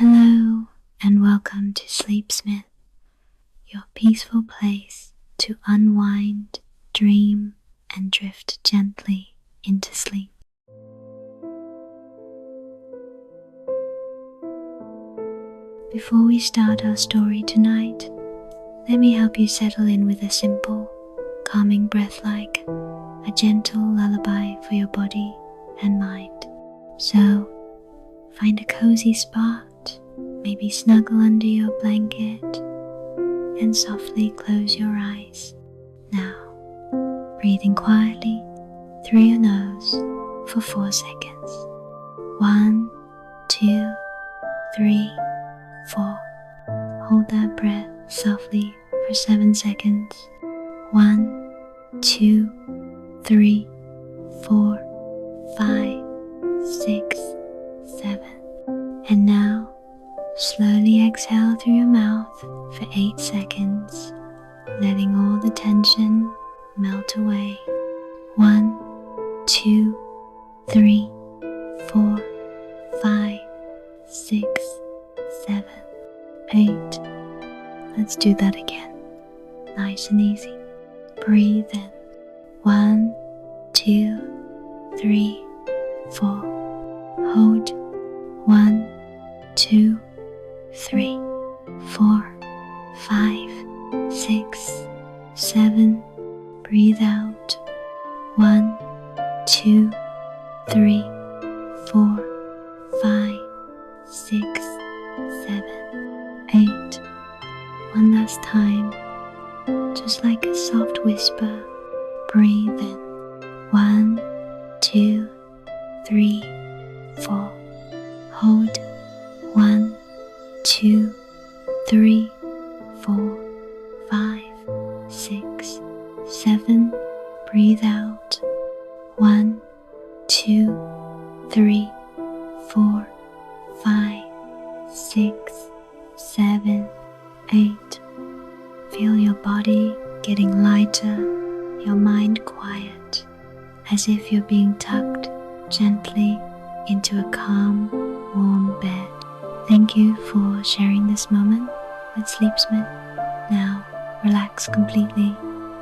Hello and welcome to Sleepsmyth, your peaceful place to unwind, dream, and drift gently into sleep. Before we start our story tonight, let me help you settle in with a simple, calming breath like a gentle lullaby for your body and mind. So, find a cozy spot, maybe snuggle under your blanket, and softly close your eyes. Now, breathing quietly through your nose for 4 seconds. 1, 2, 3, 4. Hold that breath softly for 7 seconds. 1, 2, 3, 4, 5, 6, 7. And now, slowly exhale through your mouth for 8 seconds, letting all the tension melt away. 1, 2, 3, 4, 5, 6, 7, 8. Let's do that again. Nice and easy. Breathe in. 1, 2, 3, 4. Hold. 1, 2, 3, 4, 5, 6, 7. Breathe out. 1, 2, 3, 4, 5, 6, 7, 8. One last time, just like a soft whisper, breathe in. 1, 2, 3, 4. Hold. 1, 2, 3, 4, 5, 6, 7. Breathe out. 1, 2, 3, 4, 5, 6, 7, 8. Feel your body getting lighter, your mind quiet, as if you're being tucked gently into a calm, warm bed. Thank you for sharing this moment with Sleepsmyth. Now, relax completely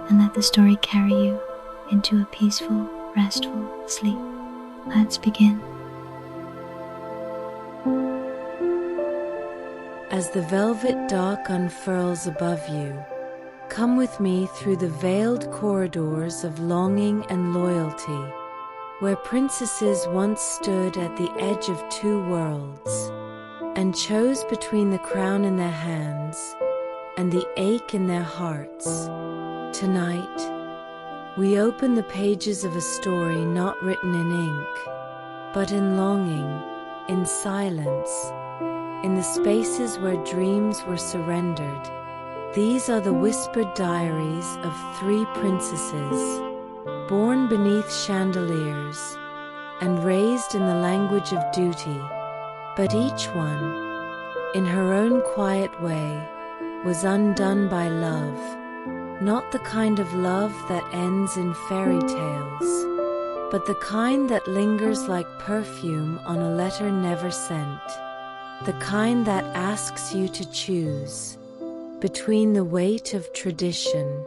and let the story carry you into a peaceful, restful sleep. Let's begin. As the velvet dark unfurls above you, come with me through the veiled corridors of longing and loyalty, where princesses once stood at the edge of 2 worlds, and chose between the crown in their hands and the ache in their hearts. Tonight, we open the pages of a story not written in ink, but in longing, in silence, in the spaces where dreams were surrendered. These are the whispered diaries of 3 princesses, born beneath chandeliers and raised in the language of duty. But each one, in her own quiet way, was undone by love, not the kind of love that ends in fairy tales, but the kind that lingers like perfume on a letter never sent, the kind that asks you to choose between the weight of tradition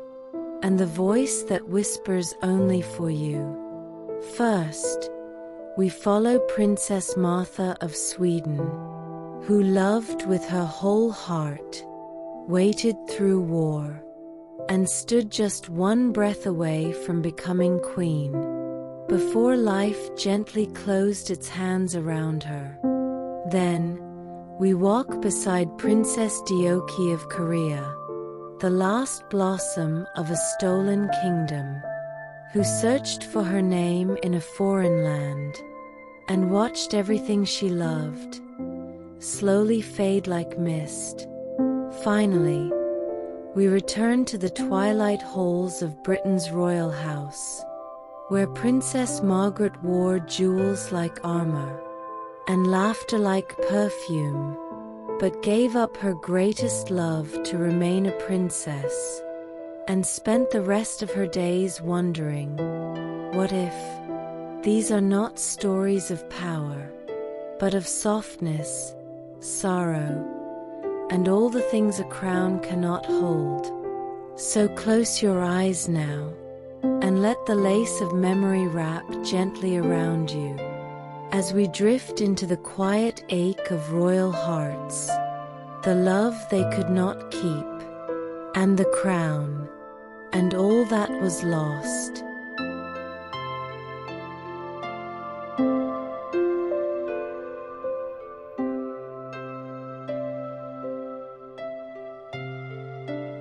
and the voice that whispers only for you. First, we follow Princess Märtha of Sweden, who loved with her whole heart, waited through war, and stood just 1 breath away from becoming queen, before life gently closed its hands around her. Then, we walk beside Princess Deokhye of Korea, the last blossom of a stolen kingdom, who searched for her name in a foreign land, and watched everything she loved slowly fade like mist. Finally, we return to the twilight halls of Britain's royal house, where Princess Margaret wore jewels like armor and laughter like perfume, but gave up her greatest love to remain a princess, and spent the rest of her days wondering, what if these are not stories of power, but of softness, sorrow, and all the things a crown cannot hold. So close your eyes now, and let the lace of memory wrap gently around you, as we drift into the quiet ache of royal hearts, the love they could not keep, and the crown, and all that was lost.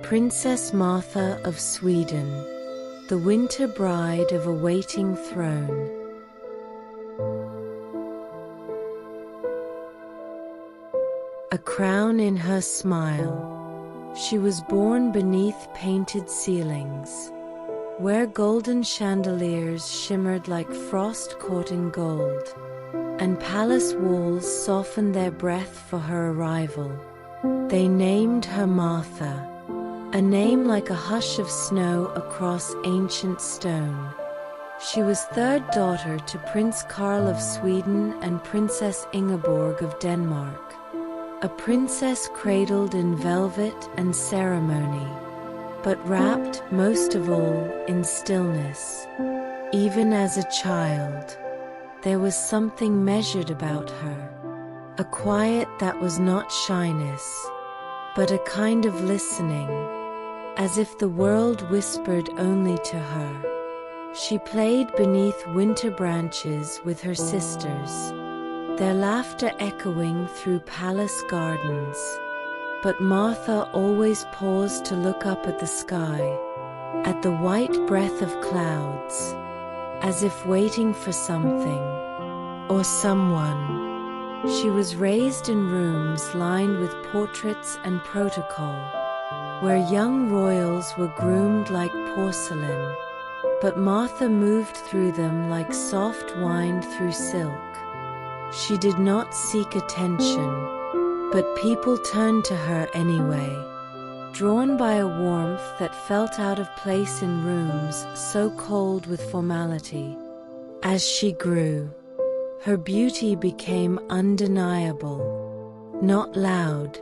Princess Märtha of Sweden, the winter bride of a waiting throne. A crown in her smile, she was born beneath painted ceilings, where golden chandeliers shimmered like frost caught in gold, and palace walls softened their breath for her arrival. They named her Märtha, a name like a hush of snow across ancient stone. She was third daughter to Prince Carl of Sweden and Princess Ingeborg of Denmark, a princess cradled in velvet and ceremony, but wrapped most of all in stillness. Even as a child, there was something measured about her, a quiet that was not shyness, but a kind of listening, as if the world whispered only to her. She played beneath winter branches with her sisters, their laughter echoing through palace gardens. But Märtha always paused to look up at the sky, at the white breath of clouds, as if waiting for something, or someone. She was raised in rooms lined with portraits and protocol, where young royals were groomed like porcelain, but Märtha moved through them like soft wind through silk. She did not seek attention, but people turned to her anyway, drawn by a warmth that felt out of place in rooms so cold with formality. As she grew, her beauty became undeniable, not loud,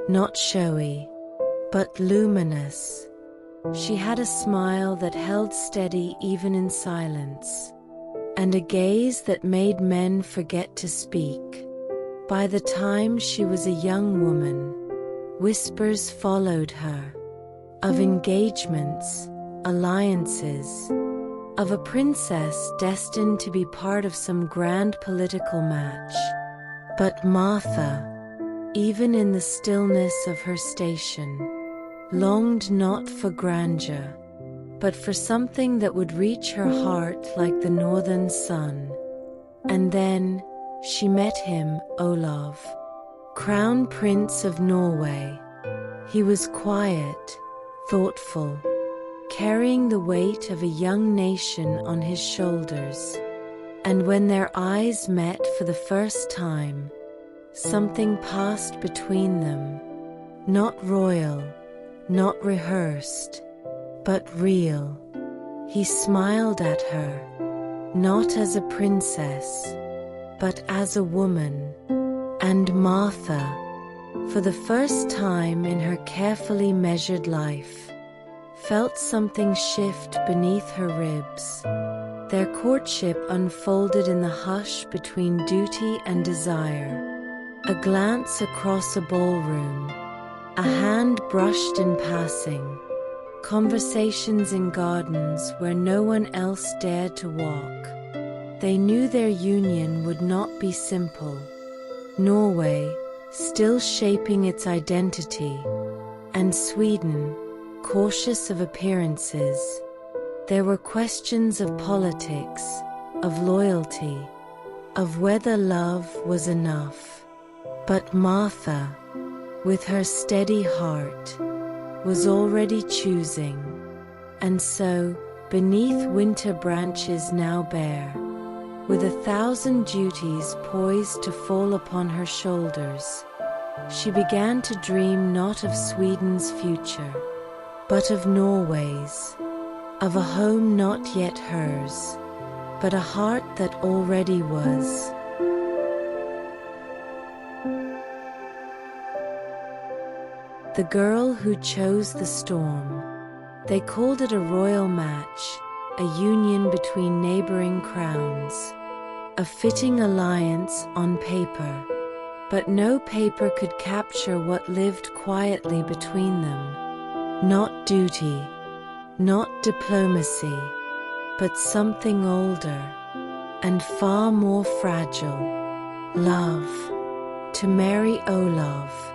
not showy, but luminous. She had a smile that held steady even in silence, and a gaze that made men forget to speak. By the time she was a young woman, whispers followed her, of engagements, alliances, of a princess destined to be part of some grand political match. But Märtha, even in the stillness of her station, longed not for grandeur, but for something that would reach her heart like the northern sun. And then she met him, Olav, Crown Prince of Norway. He was quiet, thoughtful, carrying the weight of a young nation on his shoulders. And when their eyes met for the first time, something passed between them, not royal, not rehearsed, but real. He smiled at her, not as a princess, but as a woman. And Märtha, for the first time in her carefully measured life, felt something shift beneath her ribs. Their courtship unfolded in the hush between duty and desire. A glance across a ballroom, a hand brushed in passing, conversations in gardens where no one else dared to walk. They knew their union would not be simple. Norway, still shaping its identity, and Sweden, cautious of appearances. There were questions of politics, of loyalty, of whether love was enough. But Märtha, with her steady heart, was already choosing. And so, beneath winter branches now bare, with 1,000 duties poised to fall upon her shoulders, she began to dream not of Sweden's future, but of Norway's, of a home not yet hers, but a heart that already was. the girl who chose the storm. They called it a royal match, a union between neighboring crowns, a fitting alliance on paper. But no paper could capture what lived quietly between them. Not duty, not diplomacy, but something older and far more fragile. Love. To marry Olaf,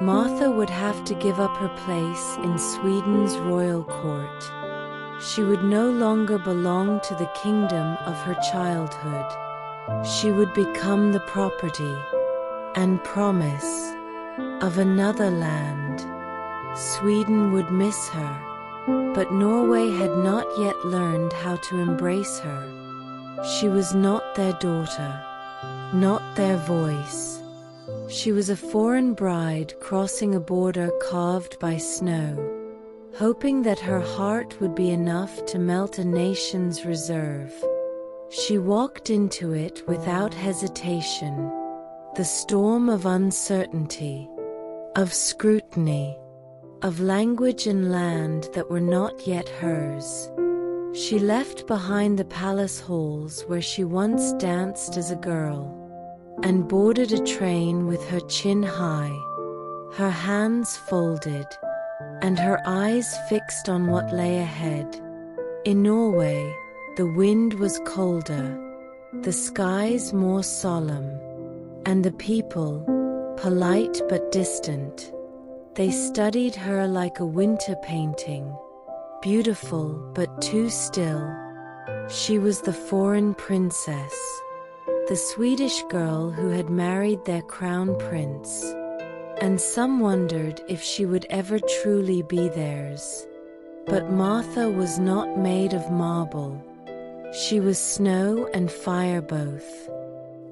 Märtha would have to give up her place in Sweden's royal court. She would no longer belong to the kingdom of her childhood. She would become the property and promise of another land. Sweden would miss her, but Norway had not yet learned how to embrace her. She was not their daughter, not their voice. She was a foreign bride crossing a border carved by snow, hoping that her heart would be enough to melt a nation's reserve. She walked into it without hesitation, the storm of uncertainty, of scrutiny, of language and land that were not yet hers. She left behind the palace halls where she once danced as a girl, and boarded a train with her chin high, her hands folded, and her eyes fixed on what lay ahead. In Norway, the wind was colder, the skies more solemn, and the people, polite but distant. They studied her like a winter painting, beautiful but too still. She was the foreign princess, the Swedish girl who had married their crown prince, and some wondered if she would ever truly be theirs. But Märtha was not made of marble. She was snow and fire both.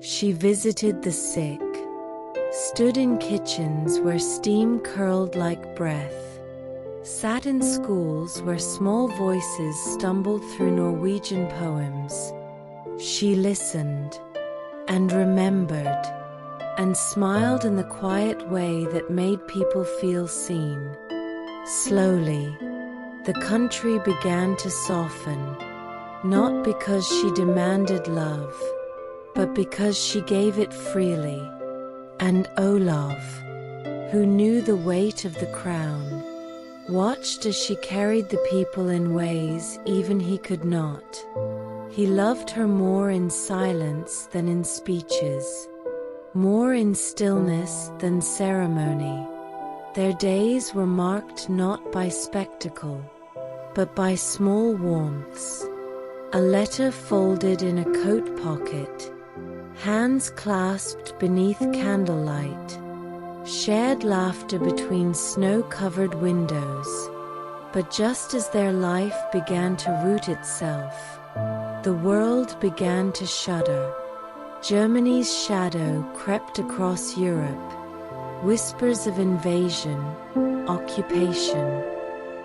She visited the sick, stood in kitchens where steam curled like breath, sat in schools where small voices stumbled through Norwegian poems. She listened and remembered and smiled in the quiet way that made people feel seen. Slowly, the country began to soften, not because she demanded love, but because she gave it freely. And Olaf, who knew the weight of the crown, watched as she carried the people in ways even he could not. He loved her more in silence than in speeches, more in stillness than ceremony. Their days were marked not by spectacle, but by small warmths. A letter folded in a coat pocket, hands clasped beneath candlelight, shared laughter between snow-covered windows. But just as their life began to root itself, the world began to shudder. Germany's shadow crept across Europe, whispers of invasion, occupation,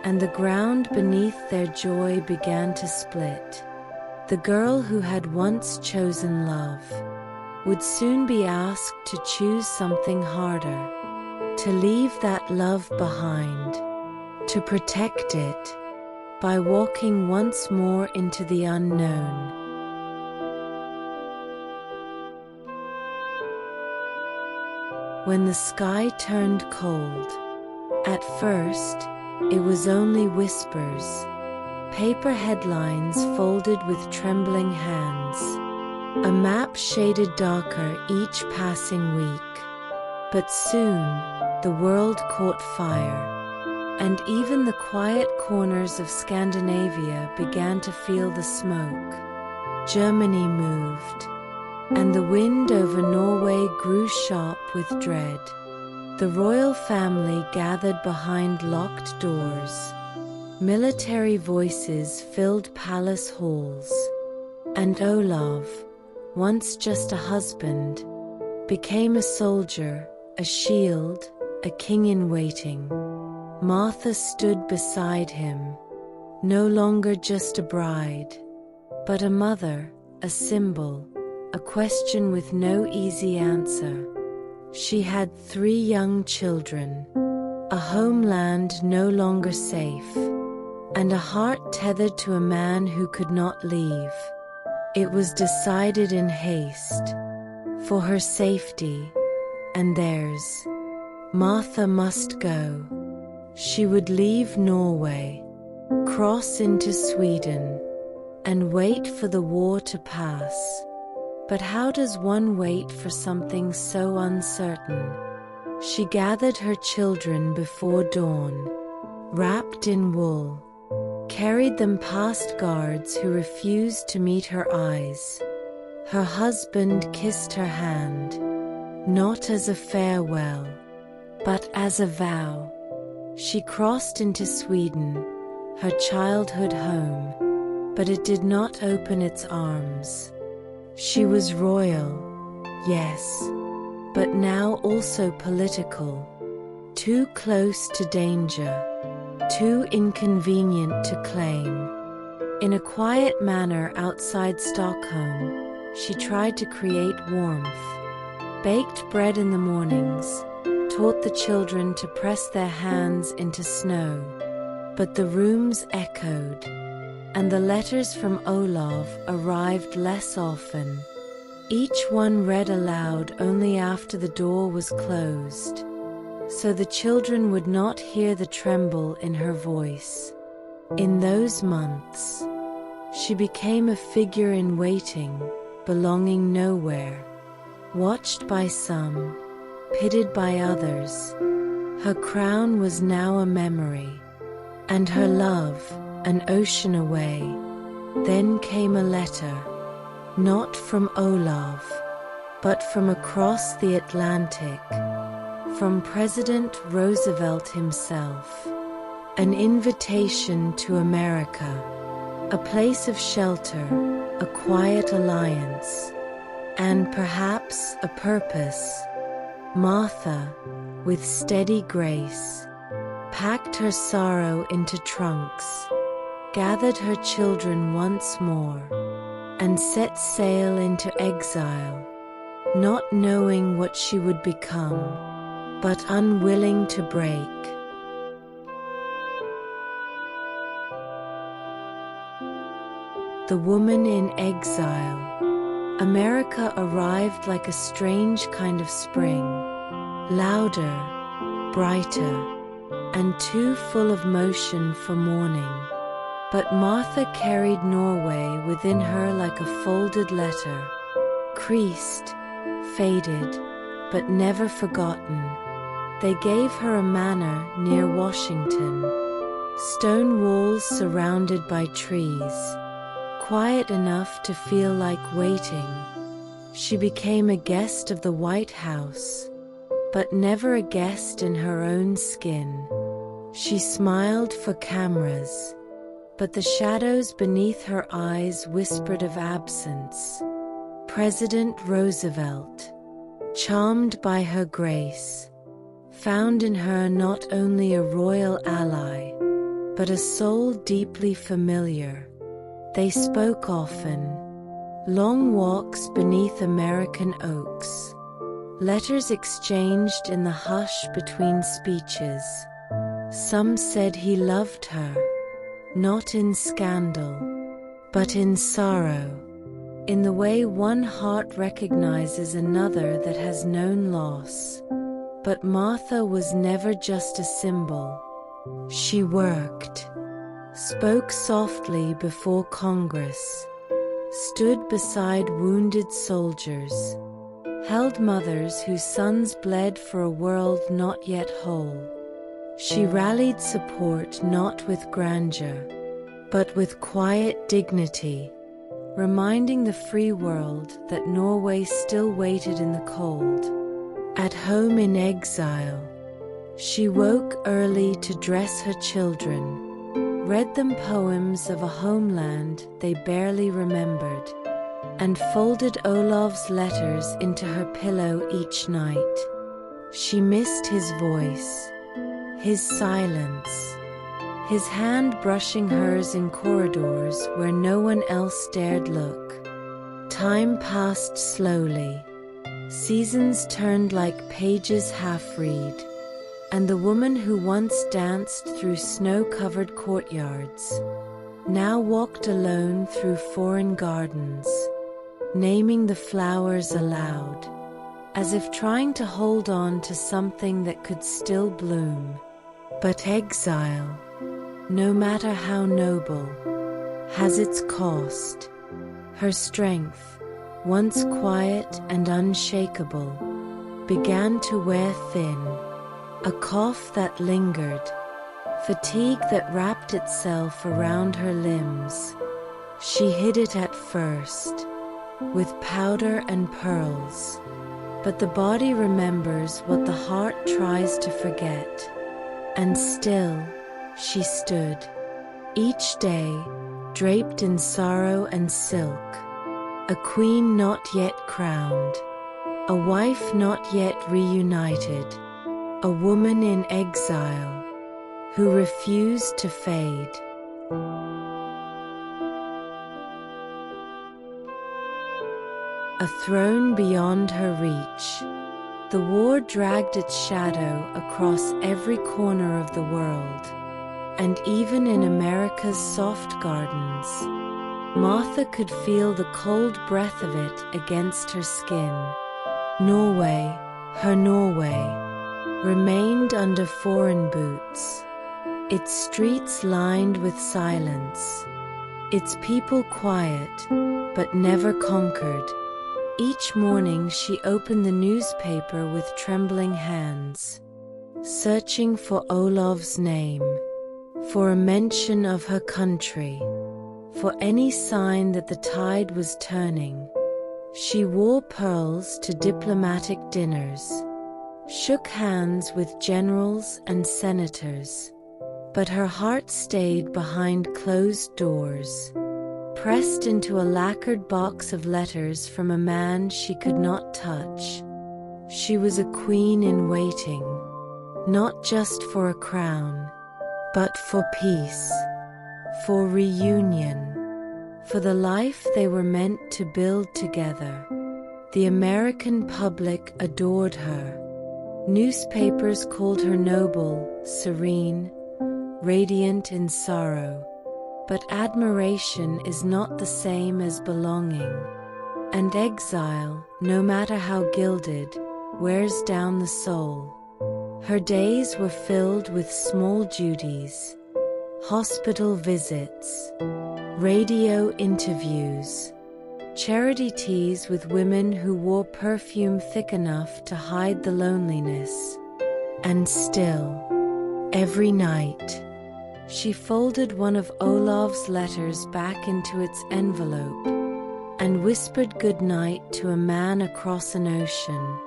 and the ground beneath their joy began to split. The girl who had once chosen love would soon be asked to choose something harder, to leave that love behind, to protect it by walking once more into the unknown. When the sky turned cold, at first it was only whispers, paper headlines folded with trembling hands, a map shaded darker each passing week. But soon the world caught fire, and even the quiet corners of Scandinavia began to feel the smoke. Germany moved, and the wind over Norway grew sharp with dread. The royal family gathered behind locked doors. Military voices filled palace halls, and Olaf, once just a husband, became a soldier, a shield, a king in waiting. Märtha stood beside him, no longer just a bride, but a mother, a symbol, a question with no easy answer. She had 3 young children, a homeland no longer safe, and a heart tethered to a man who could not leave. It was decided in haste, for her safety and theirs. Märtha must go. She would leave Norway, cross into Sweden, and wait for the war to pass. But how does one wait for something so uncertain? She gathered her children before dawn, wrapped in wool, carried them past guards who refused to meet her eyes. Her husband kissed her hand, not as a farewell, but as a vow. She crossed into Sweden, her childhood home, but it did not open its arms. She was royal, yes, but now also political, too close to danger, too inconvenient to claim. In a quiet manner outside Stockholm, she tried to create warmth, baked bread in the mornings, taught the children to press their hands into snow. But the rooms echoed, and the letters from Olav arrived less often. Each one read aloud only after the door was closed, so the children would not hear the tremble in her voice. In those months, she became a figure in waiting, belonging nowhere, watched by some, pitied by others. Her crown was now a memory, and her love an ocean away. Then came a letter, not from Olav, but from across the Atlantic, from President Roosevelt himself. An invitation to America, a place of shelter, a quiet alliance, and perhaps a purpose. Märtha, with steady grace, packed her sorrow into trunks, gathered her children once more, and set sail into exile, not knowing what she would become, but unwilling to break. The Woman in Exile. America arrived like a strange kind of spring, louder, brighter, and too full of motion for mourning. But Märtha carried Norway within her like a folded letter, creased, faded, but never forgotten. They gave her a manor near Washington, stone walls surrounded by trees, quiet enough to feel like waiting. She became a guest of the White House, but never a guest in her own skin. She smiled for cameras, but the shadows beneath her eyes whispered of absence. President Roosevelt, charmed by her grace, found in her not only a royal ally, but a soul deeply familiar. They spoke often, long walks beneath American oaks, letters exchanged in the hush between speeches. Some said he loved her, not in scandal, but in sorrow, in the way one heart recognizes another that has known loss. But Märtha was never just a symbol. She worked, spoke softly before Congress, stood beside wounded soldiers, held mothers whose sons bled for a world not yet whole. She rallied support not with grandeur, but with quiet dignity, reminding the free world that Norway still waited in the cold. At home in exile, she woke early to dress her children, read them poems of a homeland they barely remembered, and folded Olav's letters into her pillow each night. She missed his voice, his silence, his hand brushing hers in corridors where no one else dared look. Time passed slowly. Seasons turned like pages half-read. and the woman who once danced through snow-covered courtyards now walked alone through foreign gardens, naming the flowers aloud, as if trying to hold on to something that could still bloom. But exile, no matter how noble, has its cost. Her strength, once quiet and unshakable, began to wear thin, a cough that lingered, fatigue that wrapped itself around her limbs. She hid it at first, with powder and pearls, but the body remembers what the heart tries to forget. And still, she stood, each day, draped in sorrow and silk, a queen not yet crowned, a wife not yet reunited, a woman in exile, who refused to fade. A throne beyond her reach, the war dragged its shadow across every corner of the world, and even in America's soft gardens, Märtha could feel the cold breath of it against her skin. Norway, her Norway, remained under foreign boots, its streets lined with silence, its people quiet, but never conquered. Each morning she opened the newspaper with trembling hands, searching for Olaf's name, for a mention of her country, for any sign that the tide was turning. She wore pearls to diplomatic dinners, shook hands with generals and senators, but her heart stayed behind closed doors, pressed into a lacquered box of letters from a man she could not touch. She was a queen in waiting, not just for a crown, but for peace, for reunion, for the life they were meant to build together. The American public adored her. Newspapers called her noble, serene, radiant in sorrow. But admiration is not the same as belonging, and exile, no matter how gilded, wears down the soul. Her days were filled with small duties, hospital visits, radio interviews, charity teas with women who wore perfume thick enough to hide the loneliness. And still, every night, she folded one of Olaf's letters back into its envelope and whispered goodnight to a man across an ocean.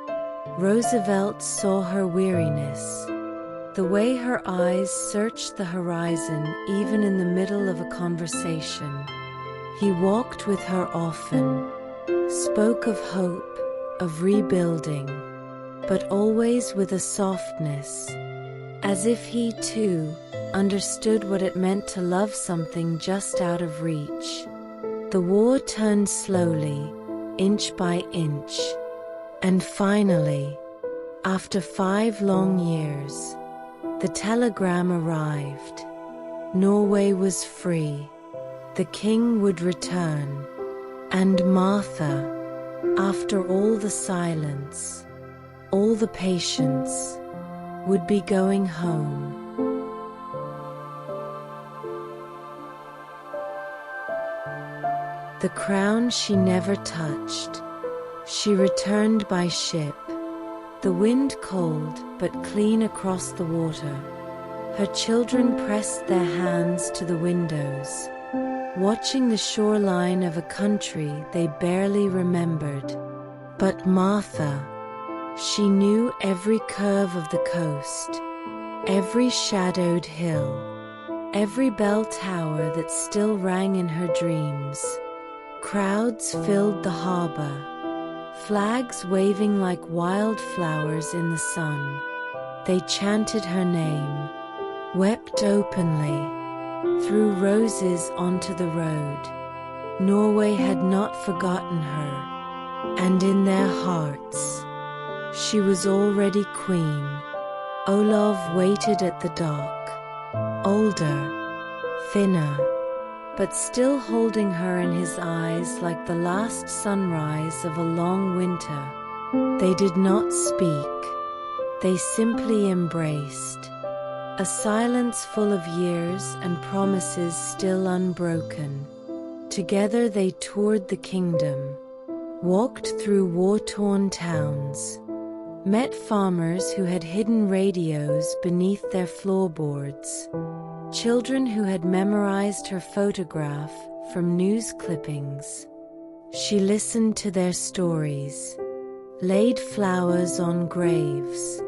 Roosevelt saw her weariness, the way her eyes searched the horizon even in the middle of a conversation. He walked with her often, spoke of hope, of rebuilding, but always with a softness, as if he too understood what it meant to love something just out of reach. The war turned slowly, inch by inch, and finally, after 5 long years, the telegram arrived. Norway was free. The king would return, and Märtha, after all the silence, all the patience, would be going home. The crown she never touched. She returned by ship, the wind cold but clean across the water. Her children pressed their hands to the windows, watching the shoreline of a country they barely remembered. But Märtha, she knew every curve of the coast, every shadowed hill, every bell tower that still rang in her dreams. Crowds filled the harbor, flags waving like wildflowers in the sun. They chanted her name, wept openly, threw roses onto the road. Norway had not forgotten her, and in their hearts, she was already queen, Olav waited at the dock, older, thinner, but still holding her in his eyes like the last sunrise of a long winter. They did not speak, they simply embraced. A silence full of years and promises still unbroken. Together they toured the kingdom, walked through war-torn towns, met farmers who had hidden radios beneath their floorboards, children who had memorized her photograph from news clippings. She listened to their stories, laid flowers on graves,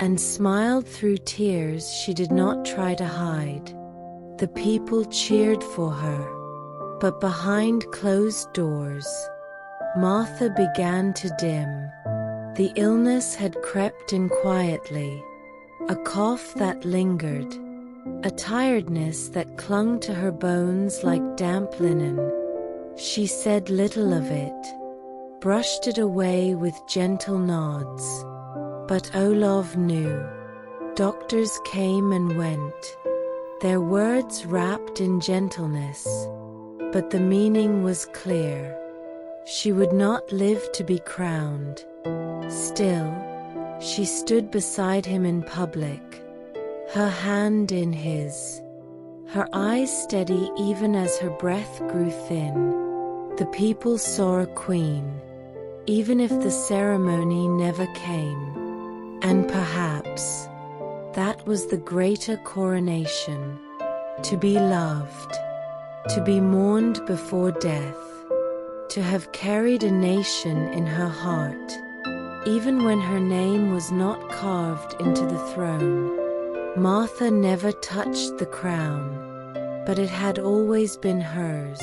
and smiled through tears she did not try to hide. The people cheered for her, but behind closed doors, Märtha began to dim. The illness had crept in quietly, a cough that lingered, a tiredness that clung to her bones like damp linen. She said little of it, brushed it away with gentle nods. But Olav knew. Doctors came and went, their words wrapped in gentleness, but the meaning was clear. She would not live to be crowned. Still, she stood beside him in public, her hand in his, her eyes steady even as her breath grew thin. The people saw a queen, even if the ceremony never came. And perhaps that was the greater coronation, to be loved, to be mourned before death, to have carried a nation in her heart, even when her name was not carved into the throne. Märtha never touched the crown, but it had always been hers.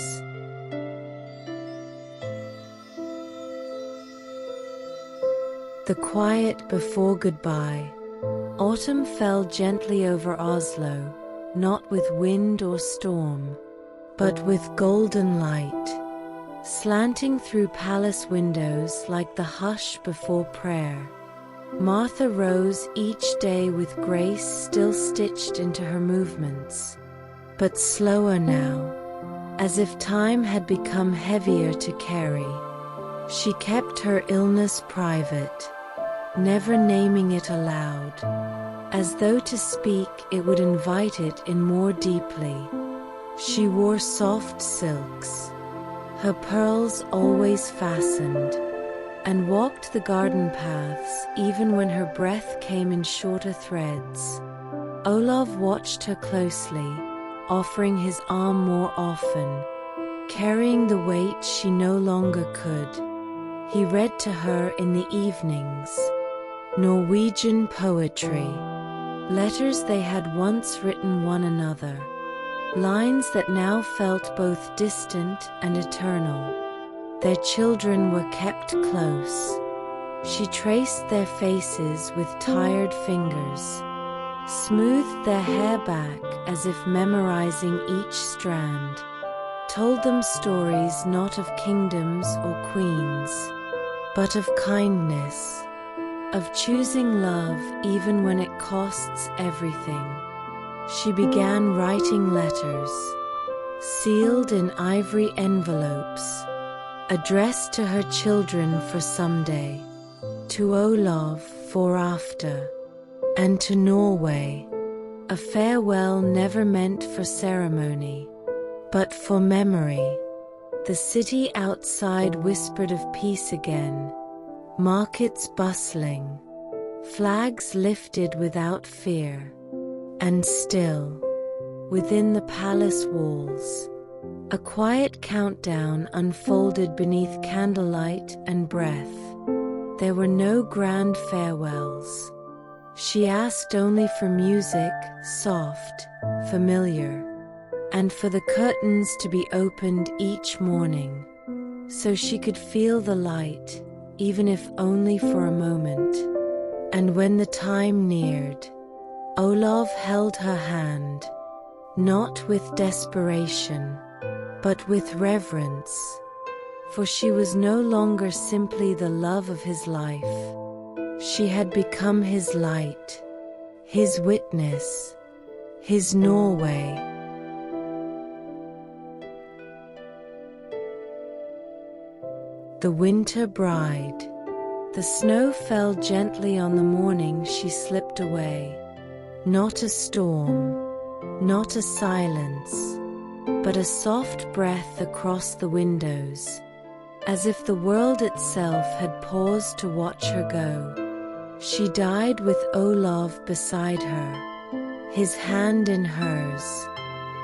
The quiet before goodbye. Autumn fell gently over Oslo, not with wind or storm, but with golden light, slanting through palace windows like the hush before prayer. Märtha rose each day with grace still stitched into her movements, but slower now, as if time had become heavier to carry. She kept her illness private, never naming it aloud, as though to speak it would invite it in more deeply. She wore soft silks, her pearls always fastened, and walked the garden paths even when her breath came in shorter threads. Olav watched her closely, offering his arm more often, carrying the weight she no longer could. He read to her in the evenings, Norwegian poetry, letters they had once written one another, lines that now felt both distant and eternal. Their children were kept close. She traced their faces with tired fingers, smoothed their hair back as if memorizing each strand, told them stories not of kingdoms or queens, but of kindness, of choosing love even when it costs everything. She began writing letters, sealed in ivory envelopes, addressed to her children for someday, to Olav for after, and to Norway, a farewell never meant for ceremony, but for memory. The city outside whispered of peace again, markets bustling, flags lifted without fear, and still, within the palace walls, a quiet countdown unfolded beneath candlelight and breath. There were no grand farewells. She asked only for music, soft, familiar, and for the curtains to be opened each morning, so she could feel the light, even if only for a moment. And when the time neared, Olav held her hand, not with desperation, but with reverence, for she was no longer simply the love of his life. She had become his light, his witness, his Norway. The Winter Bride. The snow fell gently on the morning she slipped away. Not a storm, not a silence, but a soft breath across the windows, as if the world itself had paused to watch her go. She died with Olav beside her, his hand in hers,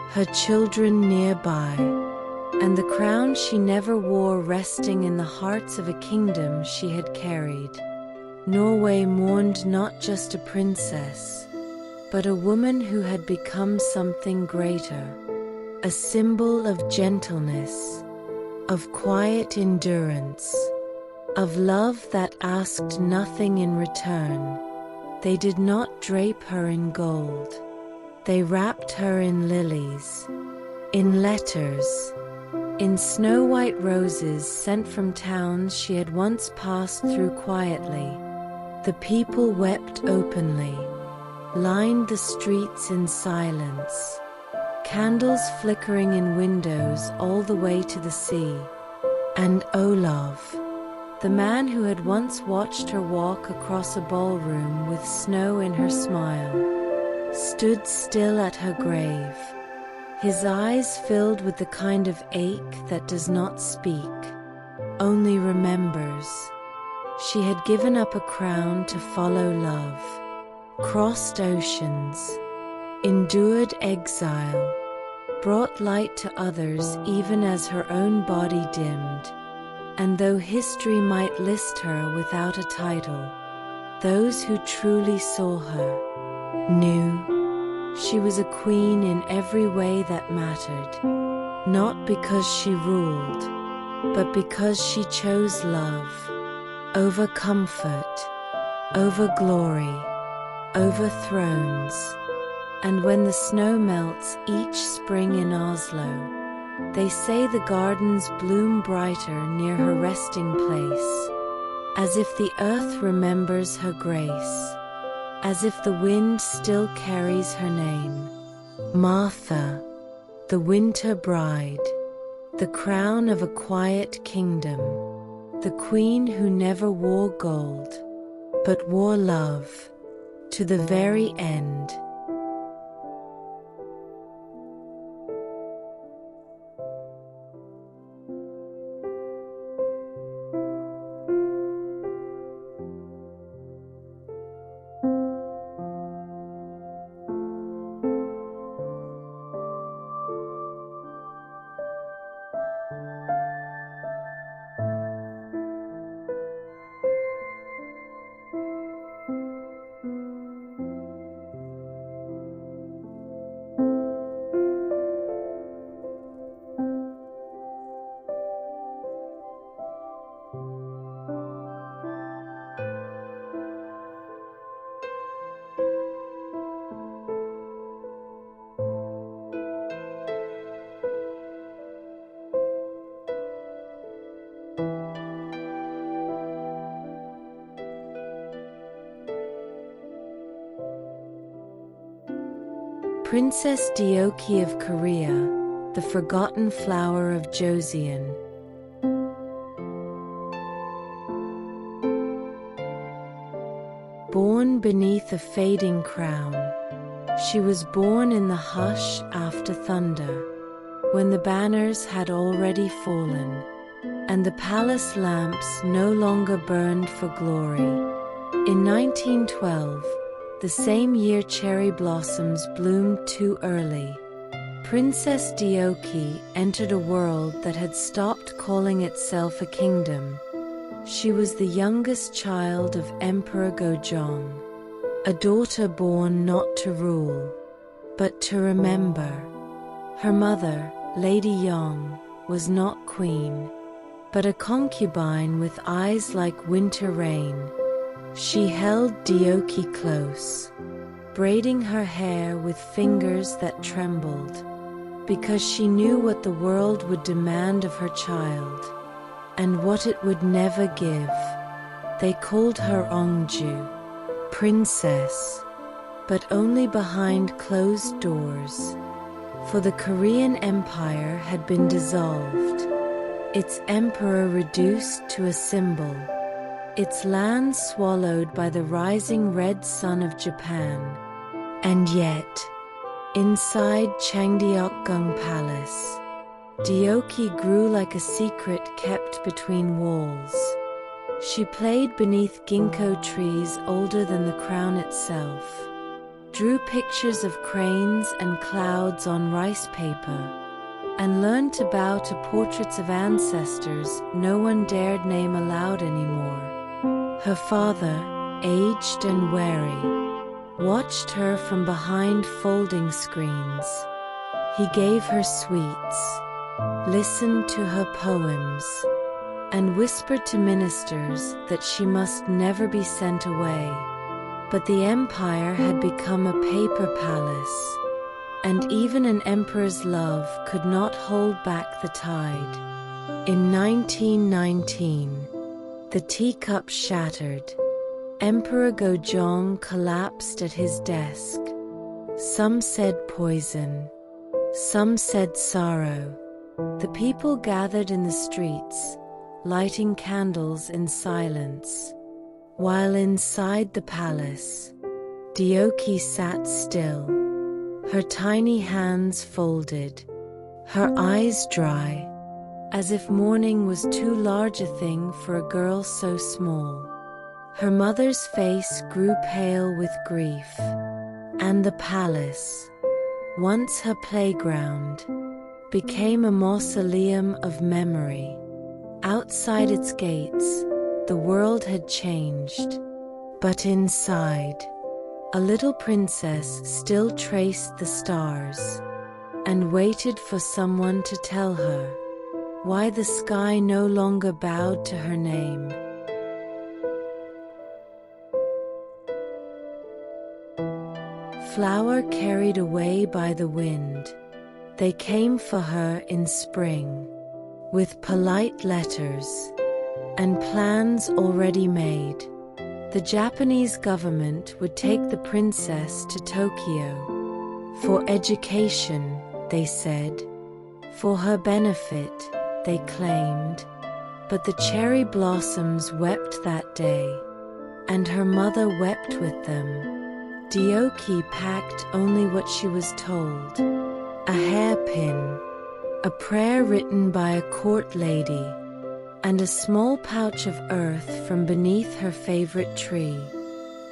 her children nearby, and the crown she never wore resting in the hearts of a kingdom she had carried. Norway mourned not just a princess, but a woman who had become something greater, a symbol of gentleness, of quiet endurance, of love that asked nothing in return. They did not drape her in gold. They wrapped her in lilies, in letters, in snow-white roses sent from towns she had once passed through quietly. The people wept openly, lined the streets in silence, candles flickering in windows all the way to the sea. And Olav, the man who had once watched her walk across a ballroom with snow in her smile, stood still at her grave, his eyes filled with the kind of ache that does not speak, only remembers. She had given up a crown to follow love, crossed oceans, endured exile, brought light to others even as her own body dimmed. And though history might list her without a title, those who truly saw her knew she was a queen in every way that mattered, not because she ruled, but because she chose love over comfort, over glory, over thrones. And when the snow melts each spring in Oslo, they say the gardens bloom brighter near her resting place, as if the earth remembers her grace, as if the wind still carries her name. Märtha, the Winter Bride, the crown of a quiet kingdom, the queen who never wore gold, but wore love, to the very end. Princess Deokhye of Korea, the forgotten flower of Joseon. Born beneath a fading crown, she was born in the hush after thunder, when the banners had already fallen, and the palace lamps no longer burned for glory. In 1912, the same year cherry blossoms bloomed too early, Princess Deokhye entered a world that had stopped calling itself a kingdom. She was the youngest child of Emperor Gojong, a daughter born not to rule, but to remember. Her mother, Lady Yong, was not queen, but a concubine with eyes like winter rain. She held Deokhye close, braiding her hair with fingers that trembled, because she knew what the world would demand of her child, and what it would never give. They called her Ongju, princess, but only behind closed doors. For the Korean Empire had been dissolved, its emperor reduced to a symbol, its lands swallowed by the rising red sun of Japan. And yet, inside Changdeokgung Palace, Deokhye grew like a secret kept between walls. She played beneath ginkgo trees older than the crown itself, drew pictures of cranes and clouds on rice paper, and learned to bow to portraits of ancestors no one dared name aloud anymore. Her father, aged and wary, watched her from behind folding screens. He gave her sweets, listened to her poems, and whispered to ministers that she must never be sent away. But the empire had become a paper palace, and even an emperor's love could not hold back the tide. In 1919, the teacup shattered. Emperor Gojong collapsed at his desk. Some said poison, some said sorrow. The people gathered in the streets, lighting candles in silence, while inside the palace, Deokhye sat still, her tiny hands folded, her eyes dry, as if mourning was too large a thing for a girl so small. Her mother's face grew pale with grief, and the palace, once her playground, became a mausoleum of memory. Outside its gates, the world had changed, but inside, a little princess still traced the stars and waited for someone to tell her why the sky no longer bowed to her name. Flower carried away by the wind, they came for her in spring, with polite letters and plans already made. The Japanese government would take the princess to Tokyo. For education, they said. For her benefit, they claimed. But the cherry blossoms wept that day, and her mother wept with them. Deokhye packed only what she was told. A hairpin, a prayer written by a court lady, and a small pouch of earth from beneath her favorite tree.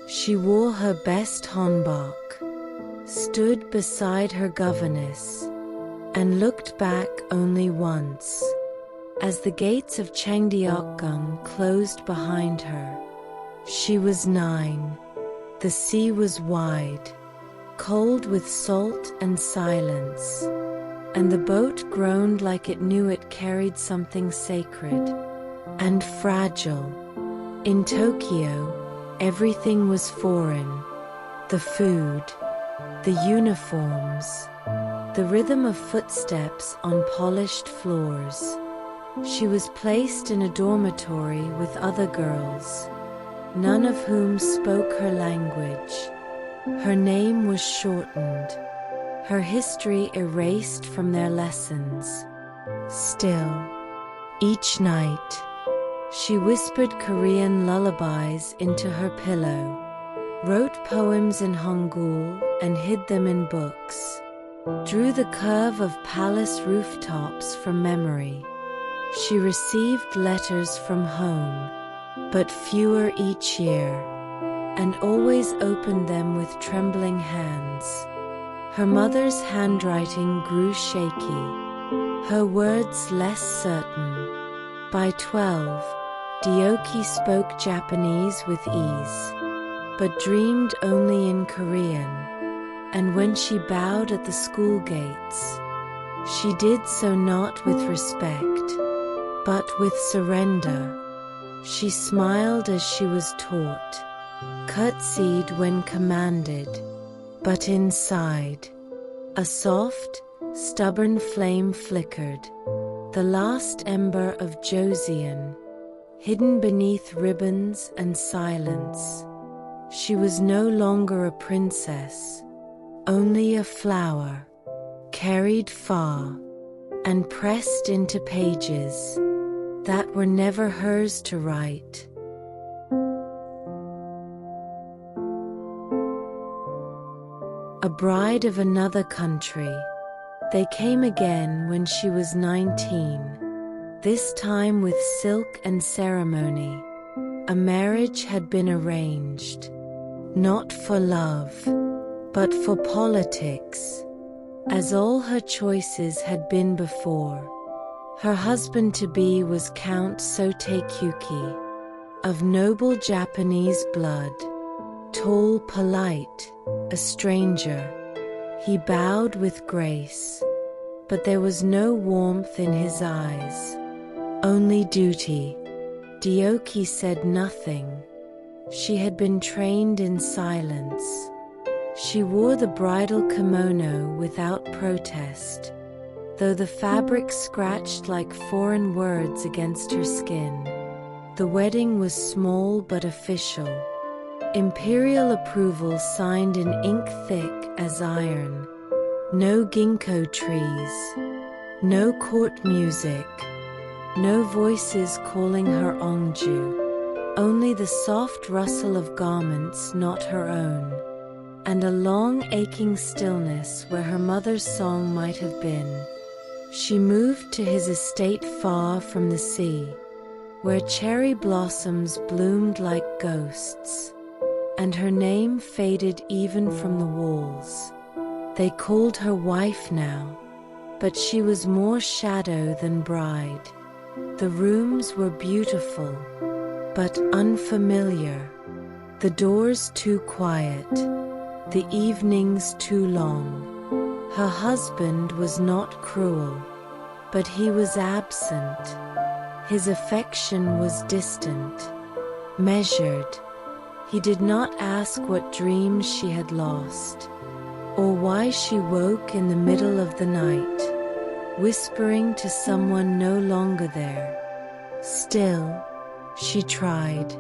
She wore her best hanbok, stood beside her governess, and looked back only once, as the gates of Changdeokgung closed behind her. She was 9. The sea was wide, cold with salt and silence, and the boat groaned like it knew it carried something sacred and fragile. In Tokyo, everything was foreign. The food, the uniforms, the rhythm of footsteps on polished floors. She was placed in a dormitory with other girls, none of whom spoke her language. Her name was shortened, her history erased from their lessons. Still, each night, she whispered Korean lullabies into her pillow, wrote poems in Hangul and hid them in books, drew the curve of palace rooftops from memory. She received letters from home, but fewer each year, and always opened them with trembling hands. Her mother's handwriting grew shaky, her words less certain. By 12, Deokhye spoke Japanese with ease, but dreamed only in Korean, and when she bowed at the school gates, she did so not with respect, but with surrender. She smiled as she was taught, curtsied when commanded, but inside, a soft, stubborn flame flickered, the last ember of Joseon, hidden beneath ribbons and silence. She was no longer a princess, only a flower, carried far and pressed into pages that were never hers to write. A bride of another country, they came again when she was 19, this time with silk and ceremony. A marriage had been arranged, not for love, but for politics, as all her choices had been before. Her husband-to-be was Count Sotekyuki, of noble Japanese blood, tall, polite, a stranger. He bowed with grace, but there was no warmth in his eyes, only duty. Deokhye said nothing. She had been trained in silence. She wore the bridal kimono without protest, though the fabric scratched like foreign words against her skin. The wedding was small but official. Imperial approval signed in ink thick as iron. No ginkgo trees, no court music, no voices calling her Ongju, only the soft rustle of garments not her own, and a long aching stillness where her mother's song might have been. She moved to his estate far from the sea, where cherry blossoms bloomed like ghosts, and her name faded even from the walls. They called her wife now, but she was more shadow than bride. The rooms were beautiful, but unfamiliar, the doors too quiet, the evenings too long. Her husband was not cruel, but he was absent. His affection was distant, measured. He did not ask what dreams she had lost, or why she woke in the middle of the night, whispering to someone no longer there. Still, she tried.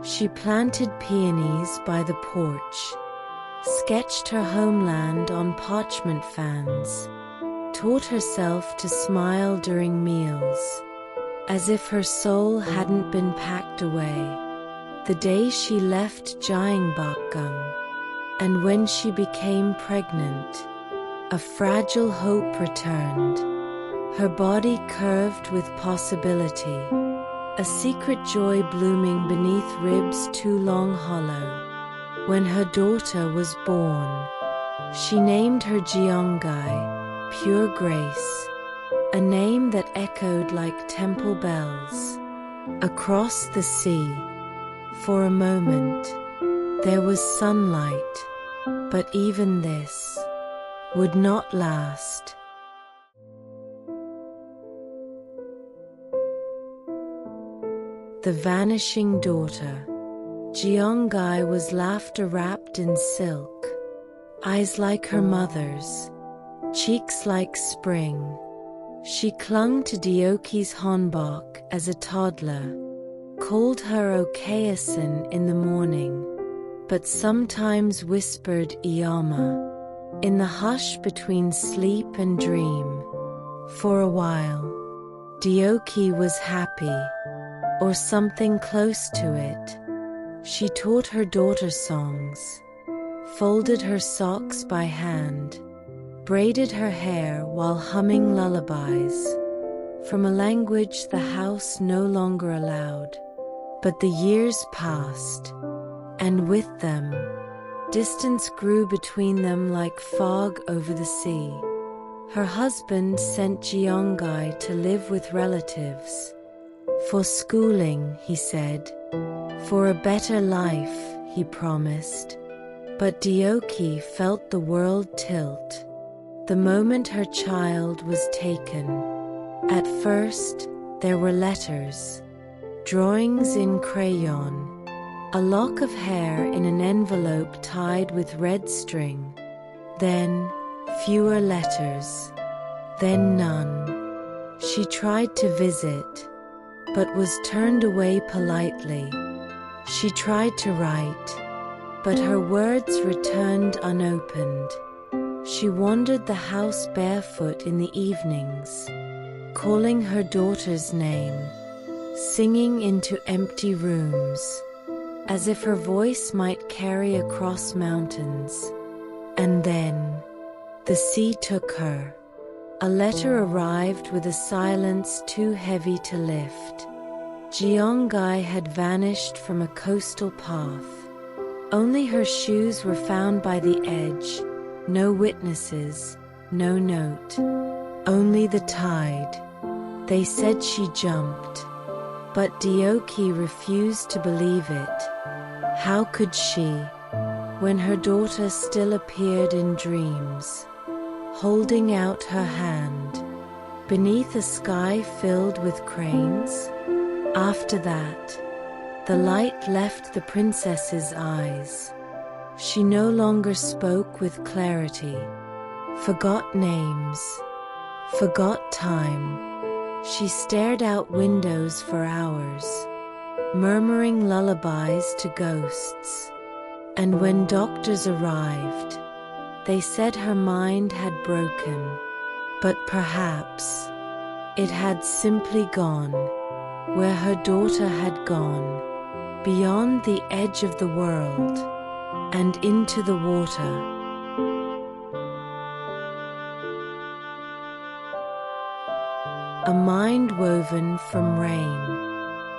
She planted peonies by the porch, sketched her homeland on parchment fans, taught herself to smile during meals, as if her soul hadn't been packed away. The day she left Gyeongbokgung, and when she became pregnant, a fragile hope returned, her body curved with possibility, a secret joy blooming beneath ribs too long hollow. When her daughter was born, she named her Gyeongai, pure grace, a name that echoed like temple bells. Across the sea, for a moment, there was sunlight, but even this would not last. The vanishing daughter. Gyeongai was laughter wrapped in silk, eyes like her mother's, cheeks like spring. She clung to Deokhye's hanbok as a toddler, called her Okayasin in the morning, but sometimes whispered Iyama in the hush between sleep and dream. For a while, Deokhye was happy, or something close to it. She taught her daughter songs, folded her socks by hand, braided her hair while humming lullabies, from a language the house no longer allowed. But the years passed, and with them, distance grew between them like fog over the sea. Her husband sent Gyeongai to live with relatives. For schooling, he said. For a better life, he promised. But Deokhye felt the world tilt the moment her child was taken. At first, there were letters, drawings in crayon, a lock of hair in an envelope tied with red string. Then, fewer letters. Then none. She tried to visit, but was turned away politely. She tried to write, but her words returned unopened. She wandered the house barefoot in the evenings, calling her daughter's name, singing into empty rooms, as if her voice might carry across mountains. And then, the sea took her. A letter arrived with a silence too heavy to lift. Jeongai had vanished from a coastal path. Only her shoes were found by the edge, no witnesses, no note, only the tide. They said she jumped, but Deokhye refused to believe it. How could she, when her daughter still appeared in dreams, holding out her hand, beneath a sky filled with cranes? After that, the light left the princess's eyes. She no longer spoke with clarity, forgot names, forgot time. She stared out windows for hours, murmuring lullabies to ghosts. And when doctors arrived, they said her mind had broken, but perhaps it had simply gone where her daughter had gone, beyond the edge of the world and into the water. A mind woven from rain,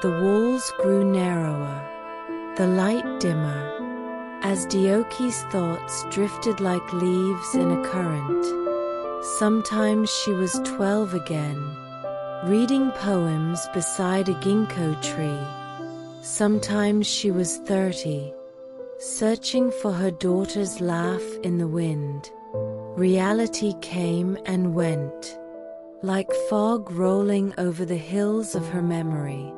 the walls grew narrower, the light dimmer, as Deokhye's thoughts drifted like leaves in a current. Sometimes she was 12 again, reading poems beside a ginkgo tree. Sometimes she was 30, searching for her daughter's laugh in the wind. Reality came and went, like fog rolling over the hills of her memory.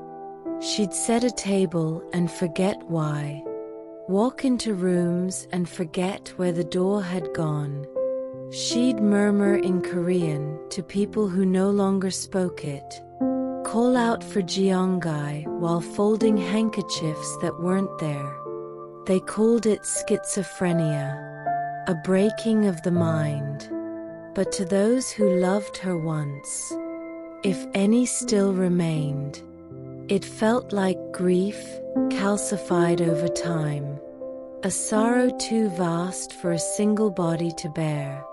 She'd set a table and forget why, walk into rooms and forget where the door had gone. She'd murmur in Korean to people who no longer spoke it, call out for Jeongai while folding handkerchiefs that weren't there. They called it schizophrenia, a breaking of the mind. But to those who loved her once, if any still remained, it felt like grief calcified over time, a sorrow too vast for a single body to bear.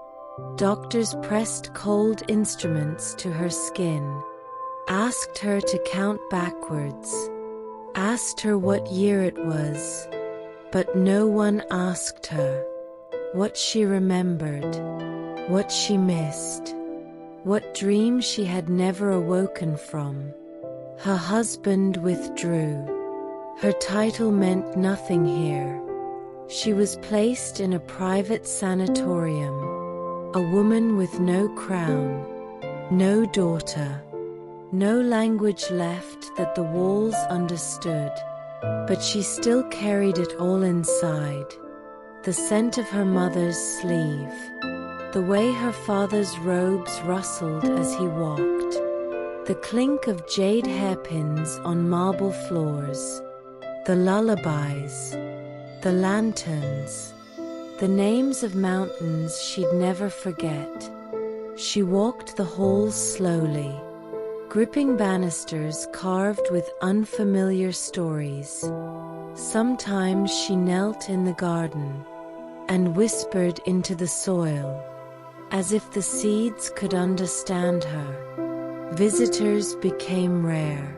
Doctors pressed cold instruments to her skin, asked her to count backwards, asked her what year it was, but no one asked her what she remembered, what she missed, what dream she had never awoken from. Her husband withdrew. Her title meant nothing here. She was placed in a private sanatorium, a woman with no crown, no daughter, no language left that the walls understood, but she still carried it all inside. The scent of her mother's sleeve, the way her father's robes rustled as he walked, the clink of jade hairpins on marble floors, the lullabies, the lanterns, the names of mountains she'd never forget. She walked the halls slowly, gripping banisters carved with unfamiliar stories. Sometimes she knelt in the garden and whispered into the soil, as if the seeds could understand her. Visitors became rare.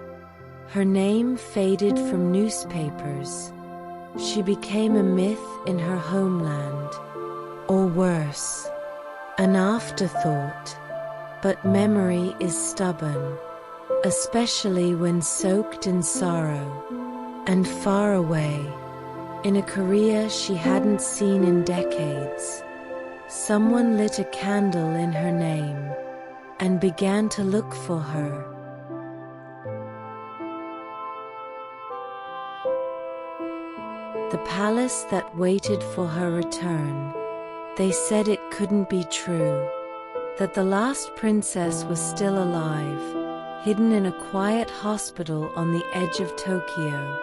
Her name faded from newspapers. She became a myth in her homeland, or worse, an afterthought. But memory is stubborn, especially when soaked in sorrow. And far away, in a Korea she hadn't seen in decades, someone lit a candle in her name and began to look for her. The palace that waited for her return, they said it couldn't be true, that the last princess was still alive, hidden in a quiet hospital on the edge of Tokyo.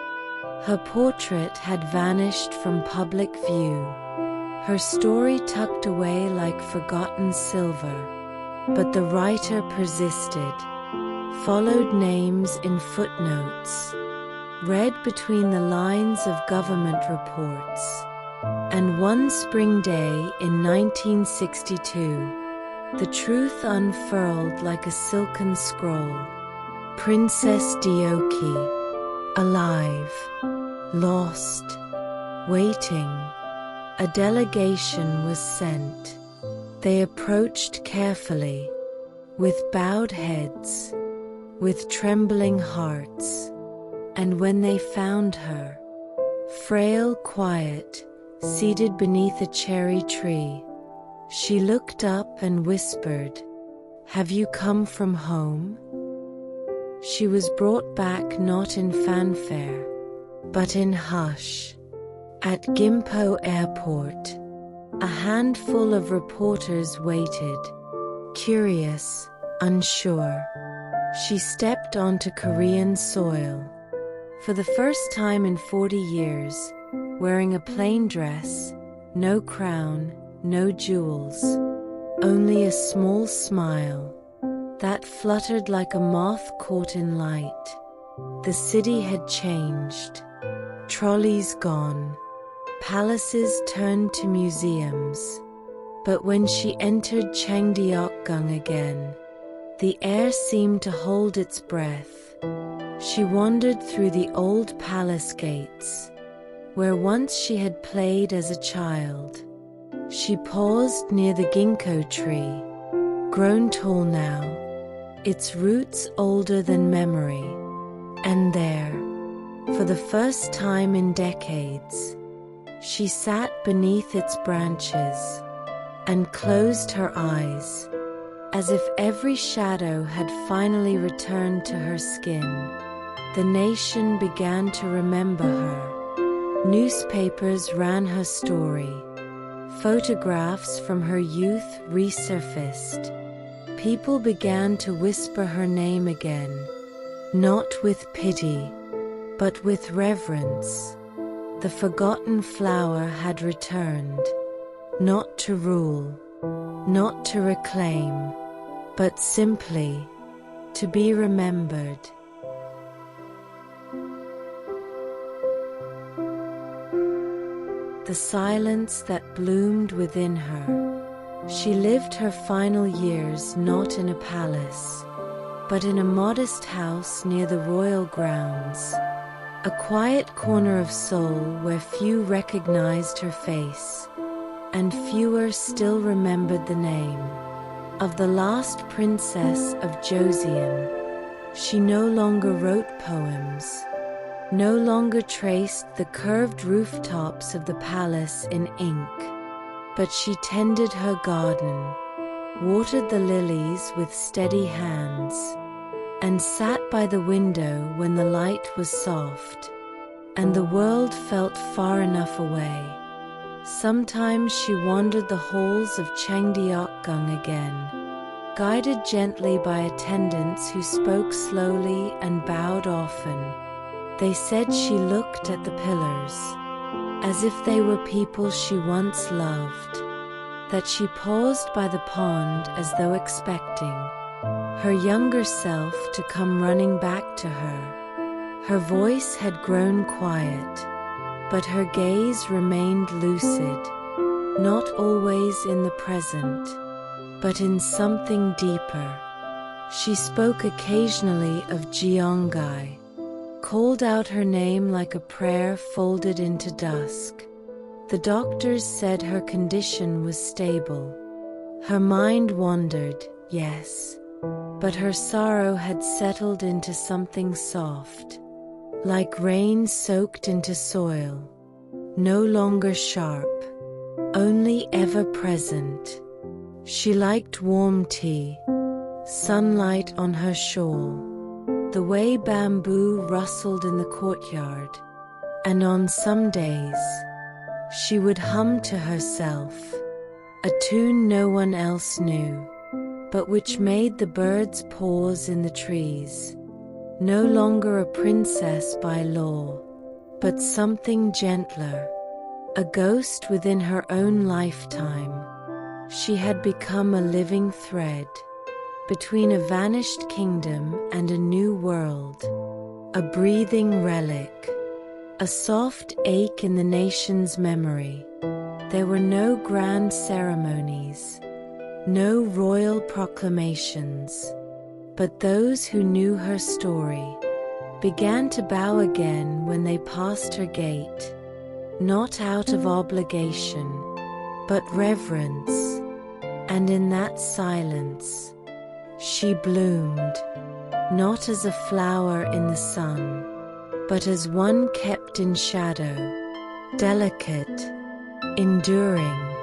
Her portrait had vanished from public view, her story tucked away like forgotten silver. But the writer persisted, followed names in footnotes, read between the lines of government reports. And one spring day in 1962, the truth unfurled like a silken scroll. Princess Deokhye, alive, lost, waiting. A delegation was sent. They approached carefully, with bowed heads, with trembling hearts. And when they found her, frail, quiet, seated beneath a cherry tree, she looked up and whispered, "Have you come from home?" She was brought back not in fanfare, but in hush. At Gimpo Airport, a handful of reporters waited, curious, unsure. She stepped onto Korean soil, for the first time in 40 years, wearing a plain dress, no crown, no jewels, only a small smile that fluttered like a moth caught in light. The city had changed. Trolleys gone, palaces turned to museums. But when she entered Changdeokgung again, the air seemed to hold its breath. She wandered through the old palace gates, where once she had played as a child. She paused near the ginkgo tree, grown tall now, its roots older than memory. And there, for the first time in decades, she sat beneath its branches and closed her eyes, as if every shadow had finally returned to her skin. The nation began to remember her. Newspapers ran her story. Photographs from her youth resurfaced. People began to whisper her name again, not with pity, but with reverence. The forgotten flower had returned, not to rule, not to reclaim, but simply to be remembered. The silence that bloomed within her. She lived her final years not in a palace, but in a modest house near the royal grounds, a quiet corner of Seoul where few recognized her face, and fewer still remembered the name of the last princess of Joseon. She no longer wrote poems, no longer traced the curved rooftops of the palace in ink, but she tended her garden, watered the lilies with steady hands, and sat by the window when the light was soft, and the world felt far enough away. Sometimes she wandered the halls of Changdeokgung again, guided gently by attendants who spoke slowly and bowed often. They said she looked at the pillars, as if they were people she once loved, that she paused by the pond as though expecting her younger self to come running back to her. Her voice had grown quiet, but her gaze remained lucid, not always in the present, but in something deeper. She spoke occasionally of Jeongai, called out her name like a prayer folded into dusk. The doctors said her condition was stable. Her mind wandered, yes, but her sorrow had settled into something soft, like rain soaked into soil, no longer sharp, only ever present. She liked warm tea, sunlight on her shawl, the way bamboo rustled in the courtyard, and on some days, she would hum to herself, a tune no one else knew, but which made the birds pause in the trees. No longer a princess by law, but something gentler, a ghost within her own lifetime. She had become a living thread between a vanished kingdom and a new world, a breathing relic, a soft ache in the nation's memory. There were no grand ceremonies, no royal proclamations, but those who knew her story began to bow again when they passed her gate, not out of obligation, but reverence. And in that silence, she bloomed, not as a flower in the sun, but as one kept in shadow, delicate, enduring,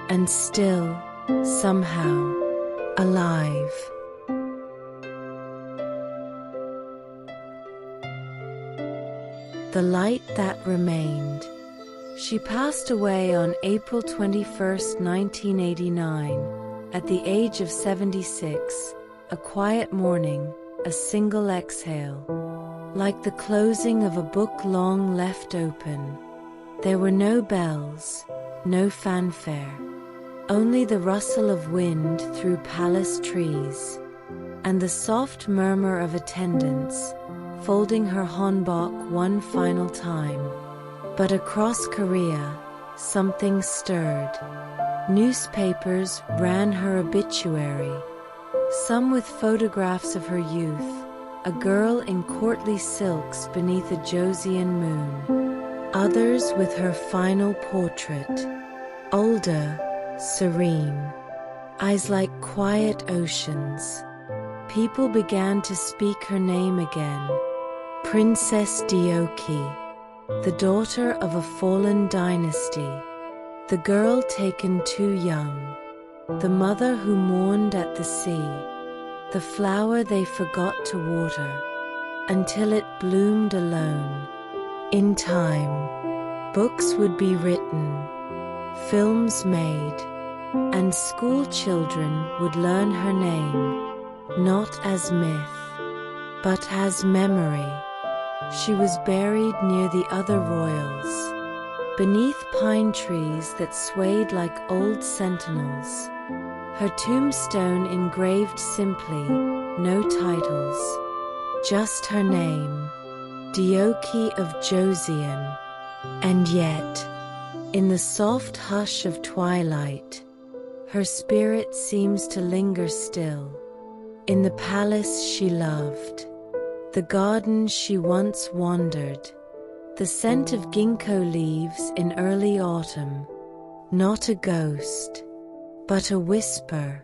and still, somehow, alive. The light that remained. She passed away on April 21, 1989, at the age of 76, a quiet morning, a single exhale. Like the closing of a book long left open. There were no bells, no fanfare, only the rustle of wind through palace trees, and the soft murmur of attendants, folding her hanbok one final time. But across Korea, something stirred. Newspapers ran her obituary, some with photographs of her youth, a girl in courtly silks beneath a Joseon moon, others with her final portrait, older, serene, eyes like quiet oceans. People began to speak her name again, Princess Deokhye, the daughter of a fallen dynasty, the girl taken too young, the mother who mourned at the sea, the flower they forgot to water, until it bloomed alone. In time, books would be written, films made, and school children would learn her name, not as myth, but as memory. She was buried near the other royals, beneath pine trees that swayed like old sentinels. Her tombstone engraved simply, no titles, just her name, Deokhye of Joseon. And yet, in the soft hush of twilight, her spirit seems to linger still, in the palace she loved, the garden she once wandered, the scent of ginkgo leaves in early autumn, not a ghost, but a whisper,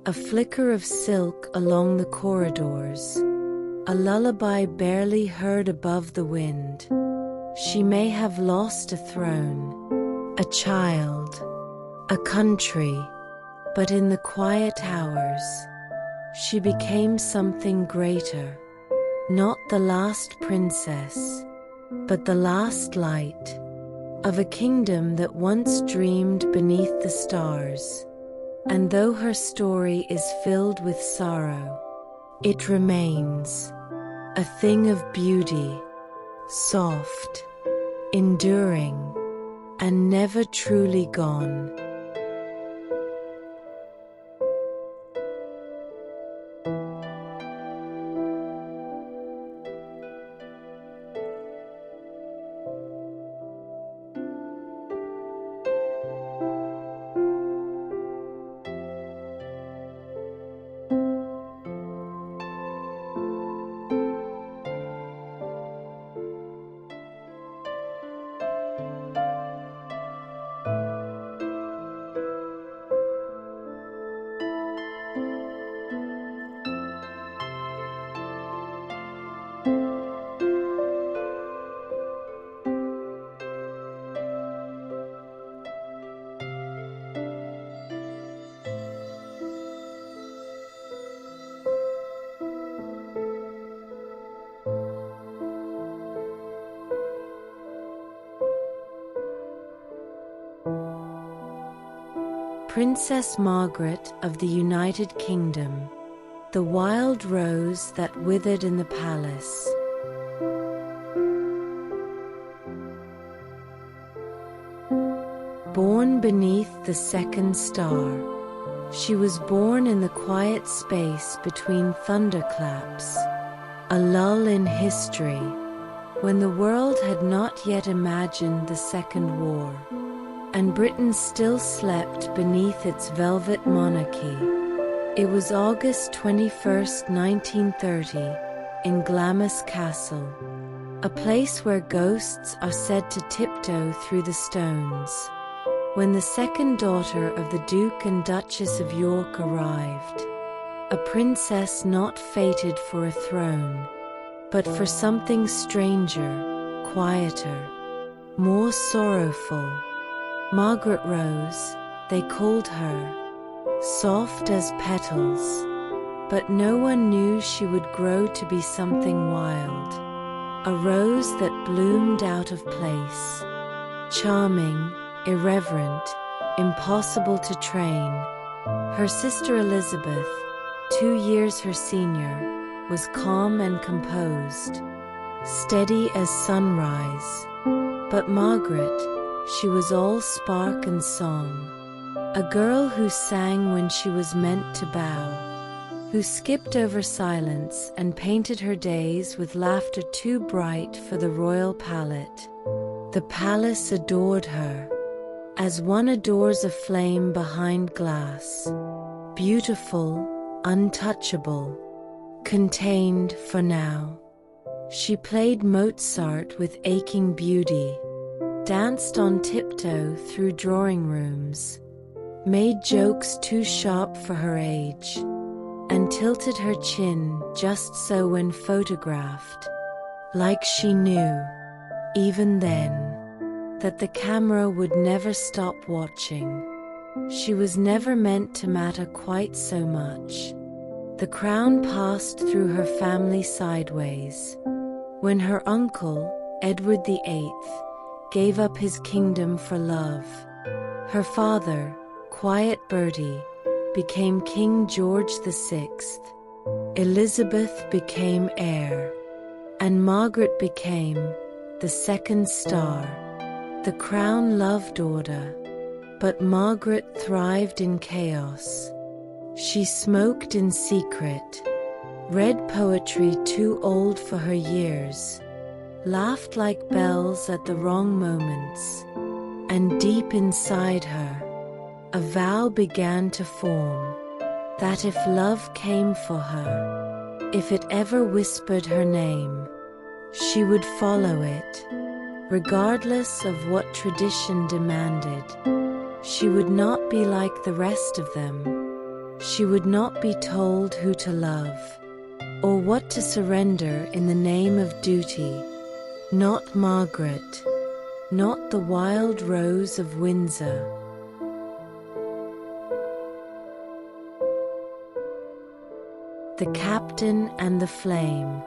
a flicker of silk along the corridors, a lullaby barely heard above the wind. She may have lost a throne, a child, a country, but in the quiet hours, she became something greater, not the last princess, but the last light of a kingdom that once dreamed beneath the stars. And though her story is filled with sorrow, it remains a thing of beauty, soft, enduring, and never truly gone. Princess Margaret of the United Kingdom, the wild rose that withered in the palace. born beneath the second star. She was born in the quiet space between thunderclaps, a lull in history, when the world had not yet imagined the Second War, and Britain still slept beneath its velvet monarchy. It was August 21st, 1930, in Glamis Castle, a place where ghosts are said to tiptoe through the stones, when the second daughter of the Duke and Duchess of York arrived, a princess not fated for a throne, but for something stranger, quieter, more sorrowful. Margaret Rose, they called her, soft as petals, but no one knew she would grow to be something wild, a rose that bloomed out of place, charming, irreverent, impossible to train. Her sister Elizabeth, 2 years her senior, was calm and composed, steady as sunrise. But Margaret, she was all spark and song, a girl who sang when she was meant to bow, who skipped over silence and painted her days with laughter too bright for the royal palate. The palace adored her, as one adores a flame behind glass, beautiful, untouchable, contained for now. She played Mozart with aching beauty, danced on tiptoe through drawing rooms, made jokes too sharp for her age, and tilted her chin just so when photographed, like she knew, even then, that the camera would never stop watching. She was never meant to matter quite so much. The crown passed through her family sideways, when her uncle, Edward VIII, gave up his kingdom for love. Her father, Quiet Bertie, became King George VI. Elizabeth became heir, and Margaret became the second star, the crown loved order. But Margaret thrived in chaos. She smoked in secret, read poetry too old for her years, laughed like bells at the wrong moments, and deep inside her, a vow began to form, that if love came for her, if it ever whispered her name, she would follow it, regardless of what tradition demanded. She would not be like the rest of them. She would not be told who to love, or what to surrender in the name of duty. Not Margaret, not the wild rose of Windsor. The captain and the flame.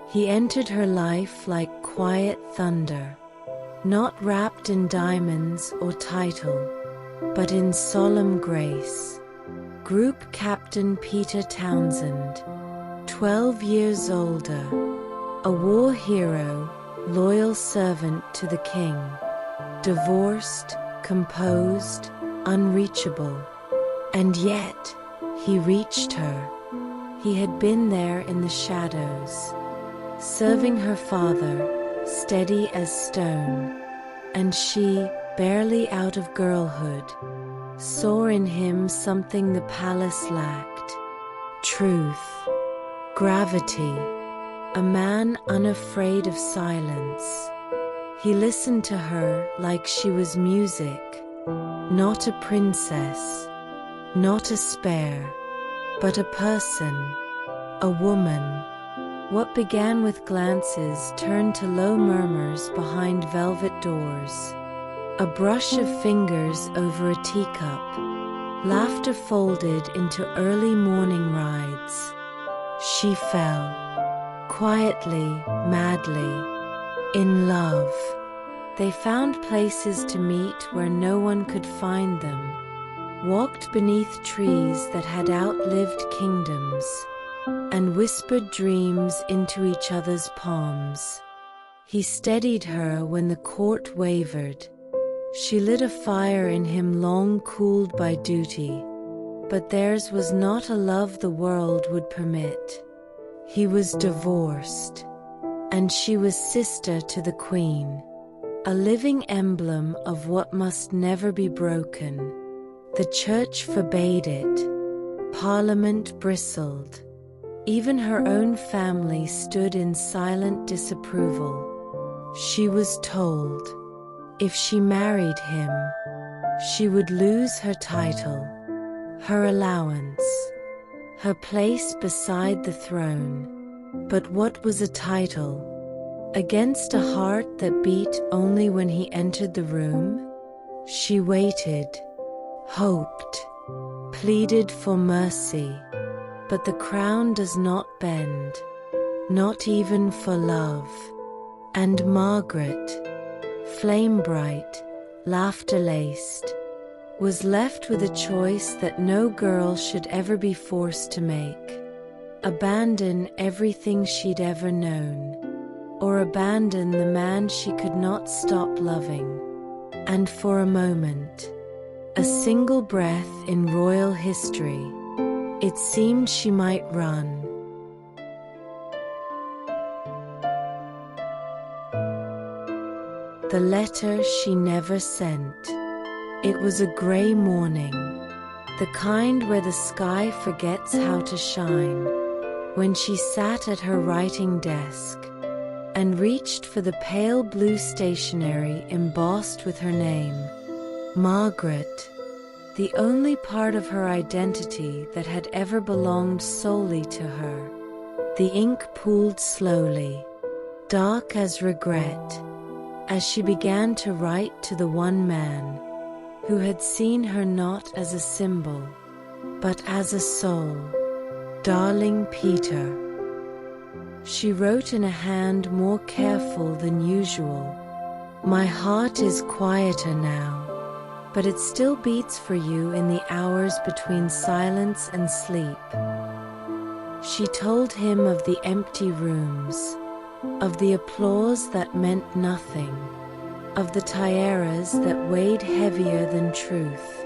He entered her life like quiet thunder, not wrapped in diamonds or title, but in solemn grace. Group Captain Peter Townsend, 12 years older, a war hero, loyal servant to the king, divorced, composed, unreachable. And yet, he reached her. He had been there in the shadows, serving her father, steady as stone, and she, barely out of girlhood, saw in him something the palace lacked: truth, gravity, a man unafraid of silence. He listened to her like she was music, not a princess, not a spare, but a person, a woman. What began with glances turned to low murmurs behind velvet doors, a brush of fingers over a teacup, laughter folded into early morning rides. She fell, quietly, madly, in love. They found places to meet where no one could find them, walked beneath trees that had outlived kingdoms, and whispered dreams into each other's palms. He steadied her when the court wavered, She lit a fire in him long cooled by duty, but theirs was not a love the world would permit. He was divorced, and she was sister to the queen, a living emblem of what must never be broken. The church forbade it, Parliament bristled, even her own family stood in silent disapproval. She was told, if she married him, she would lose her title, her allowance, her place beside the throne. But what was a title against a heart that beat only when he entered the room? She waited, hoped, pleaded for mercy, but the crown does not bend, not even for love. And Margaret, flame bright, laughter laced, was left with a choice that no girl should ever be forced to make: abandon everything she'd ever known, or abandon the man she could not stop loving. And for a moment, a single breath in royal history, it seemed she might run. The letter she never sent. It was a grey morning, the kind where the sky forgets how to shine, when she sat at her writing desk and reached for the pale blue stationery embossed with her name, Margaret, the only part of her identity that had ever belonged solely to her. The ink pooled slowly, dark as regret, as she began to write to the one man who had seen her not as a symbol, but as a soul. Darling Peter. She wrote in a hand more careful than usual. My heart is quieter now, but it still beats for you in the hours between silence and sleep. She told him of the empty rooms, of the applause that meant nothing, of the tiaras that weighed heavier than truth.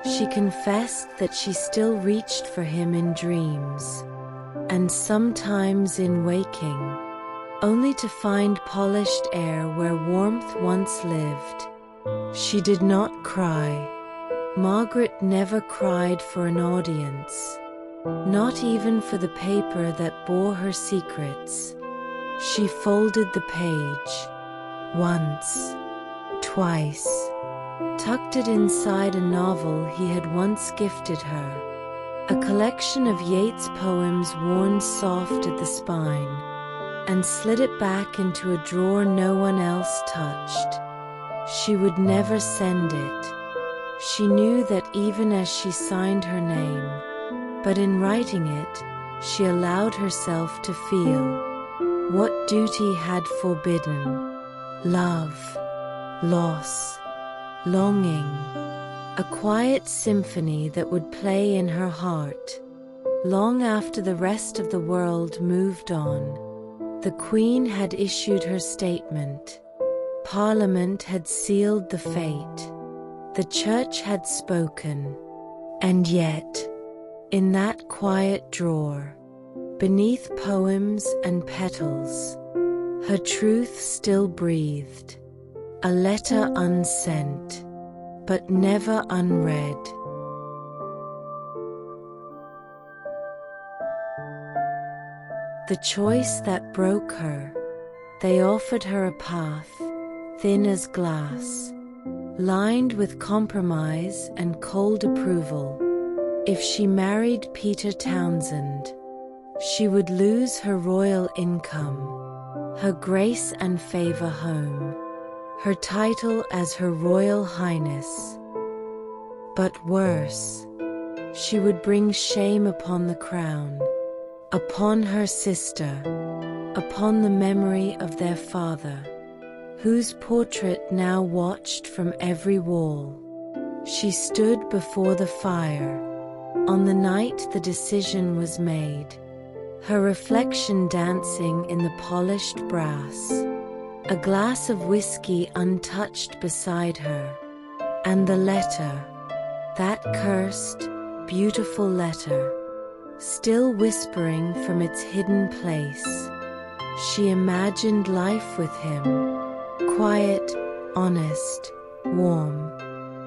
She confessed that she still reached for him in dreams, and sometimes in waking, only to find polished air where warmth once lived. She did not cry. Margaret never cried for an audience, not even for the paper that bore her secrets. She folded the page, once, twice, tucked it inside a novel he had once gifted her, a collection of Yeats' poems worn soft at the spine, and slid it back into a drawer no one else touched. She would never send it. She knew that even as she signed her name, but in writing it, she allowed herself to feel what duty had forbidden: love, loss, longing, a quiet symphony that would play in her heart long after the rest of the world moved on. The Queen had issued her statement. Parliament had sealed the fate. The Church had spoken. And yet, in that quiet drawer, beneath poems and petals, her truth still breathed, a letter unsent, but never unread. The choice that broke her. They offered her a path, thin as glass, lined with compromise and cold approval. If she married Peter Townsend, she would lose her royal income, her grace and favor home, her title as Her Royal Highness. But worse, she would bring shame upon the crown, upon her sister, upon the memory of their father, whose portrait now watched from every wall. She stood before the fire, on the night the decision was made, her reflection dancing in the polished brass. a glass of whiskey untouched beside her, and the letter, that cursed, beautiful letter, still whispering from its hidden place. She imagined life with him, quiet, honest, warm.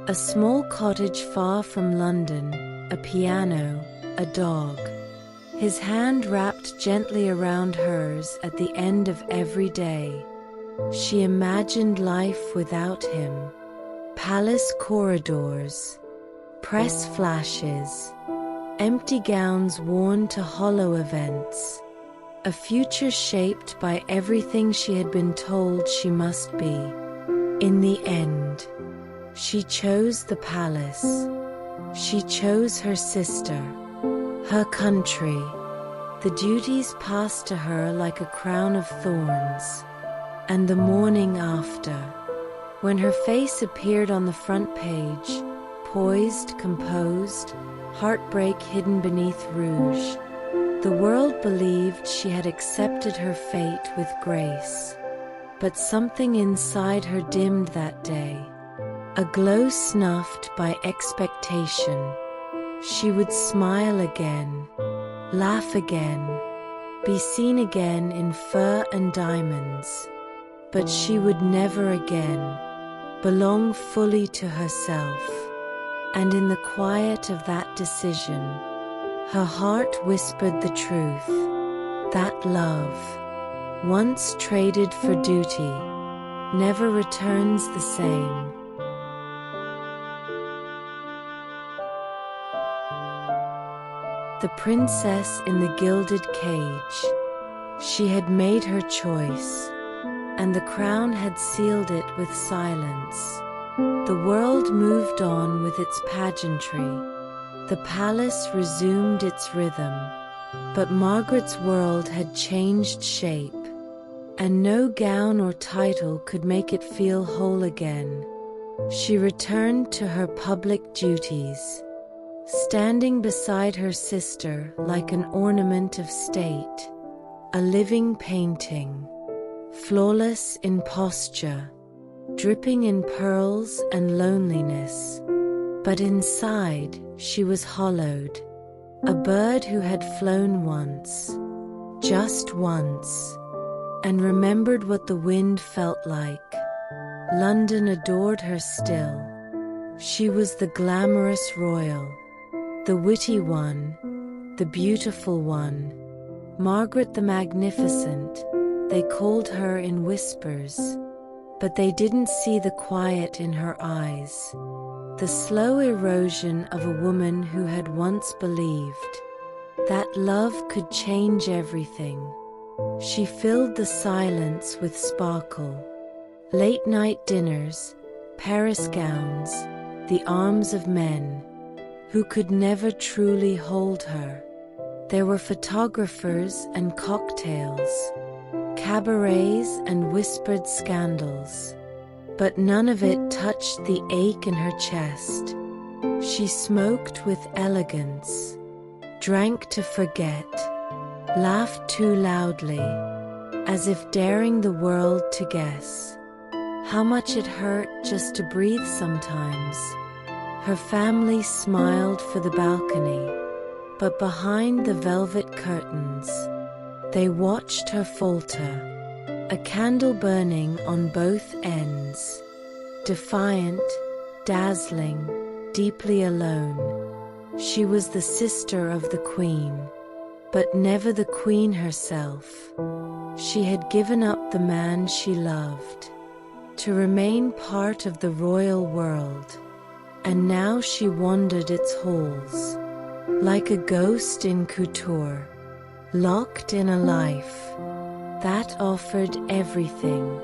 A small cottage far from London, a piano, a dog. His hand wrapped gently around hers at the end of every day. She imagined life without him. Palace corridors, press flashes, empty gowns worn to hollow events. A future shaped by everything she had been told she must be. In the end, she chose the palace. She chose her sister, her country. The duties passed to her like a crown of thorns. And the morning after, when her face appeared on the front page, poised, composed, heartbreak hidden beneath rouge, the world believed she had accepted her fate with grace. But something inside her dimmed that day, a glow snuffed by expectation. She would smile again, laugh again, be seen again in fur and diamonds. But she would never again belong fully to herself. And in the quiet of that decision, her heart whispered the truth, that love, once traded for duty, never returns the same. The princess in the gilded cage. She had made her choice, and the crown had sealed it with silence. The world moved on with its pageantry. The palace resumed its rhythm. But Margaret's world had changed shape, and no gown or title could make it feel whole again. She returned to her public duties, standing beside her sister like an ornament of state, a living painting, flawless in posture, dripping in pearls and loneliness. But inside, she was hollowed, a bird who had flown once, just once, and remembered what the wind felt like. London adored her still. She was the glamorous royal, the witty one, the beautiful one. Margaret the Magnificent, they called her in whispers, but they didn't see the quiet in her eyes, the slow erosion of a woman who had once believed that love could change everything. She filled the silence with sparkle. Late-night dinners, Paris gowns, the arms of men who could never truly hold her. There were photographers and cocktails, cabarets and whispered scandals, but none of it touched the ache in her chest. She smoked with elegance, drank to forget, laughed too loudly, as if daring the world to guess how much it hurt just to breathe sometimes. Her family smiled for the balcony, but behind the velvet curtains, they watched her falter, a candle burning on both ends, defiant, dazzling, deeply alone. She was the sister of the queen, but never the queen herself. She had given up the man she loved to remain part of the royal world, and now she wandered its halls like a ghost in couture, locked in a life that offered everything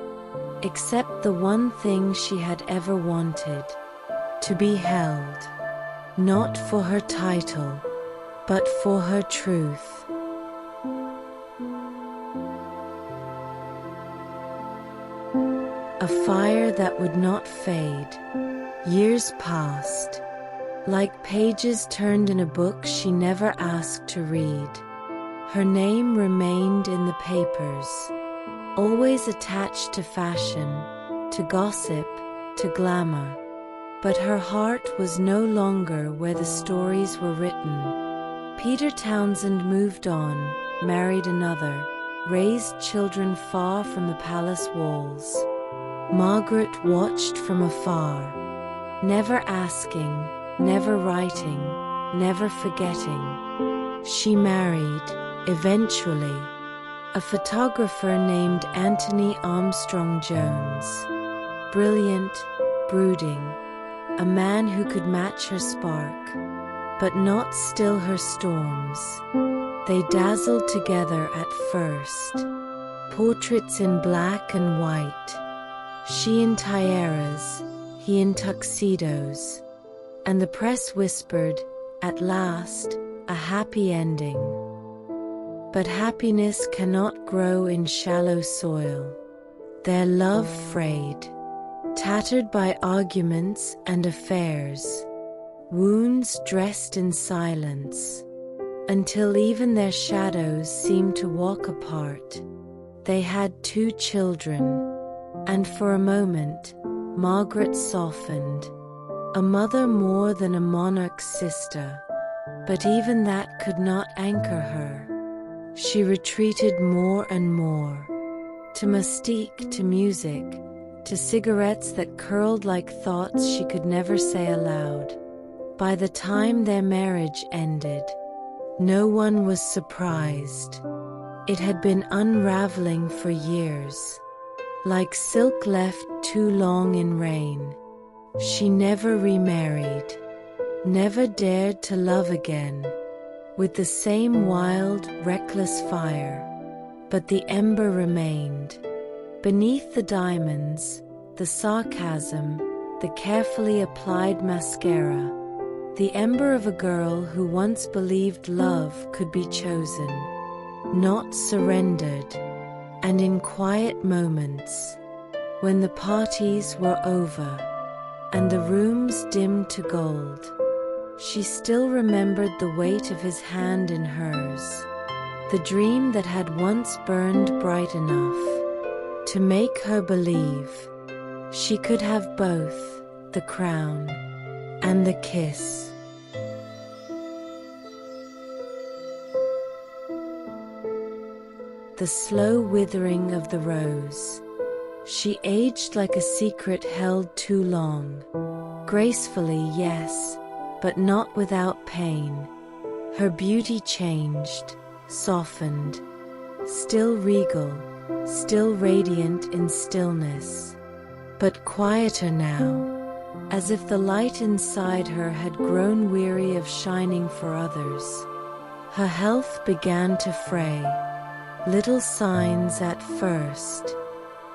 except the one thing she had ever wanted, to be held, not for her title, but for her truth. A fire that would not fade. Years passed, like pages turned in a book she never asked to read. Her name remained in the papers, always attached to fashion, to gossip, to glamour. But her heart was no longer where the stories were written. Peter Townsend moved on, married another, raised children far from the palace walls. Margaret watched from afar, never asking, never writing, never forgetting. She married, eventually, a photographer named Anthony Armstrong Jones. Brilliant, brooding, a man who could match her spark, but not still her storms. They dazzled together at first, portraits in black and white, she in tiaras, he in tuxedos, and the press whispered, at last, a happy ending. But happiness cannot grow in shallow soil. Their love frayed, tattered by arguments and affairs, wounds dressed in silence, until even their shadows seemed to walk apart. They had 2 children, and for a moment, Margaret softened, a mother more than a monarch's sister. But even that could not anchor her. She retreated more and more, to mystique, to music, to cigarettes that curled like thoughts she could never say aloud. By the time their marriage ended, no one was surprised. It had been unraveling for years, like silk left too long in rain. She never remarried, never dared to love again, with the same wild, reckless fire. But the ember remained. Beneath the diamonds, the sarcasm, the carefully applied mascara, the ember of a girl who once believed love could be chosen, not surrendered. And in quiet moments, when the parties were over and the rooms dimmed to gold, she still remembered the weight of his hand in hers, the dream that had once burned bright enough to make her believe she could have both the crown and the kiss. The slow withering of the rose. She aged like a secret held too long. Gracefully, yes, but not without pain. Her beauty changed, softened, still regal, still radiant in stillness, but quieter now, as if the light inside her had grown weary of shining for others. Her health began to fray. Little signs at first,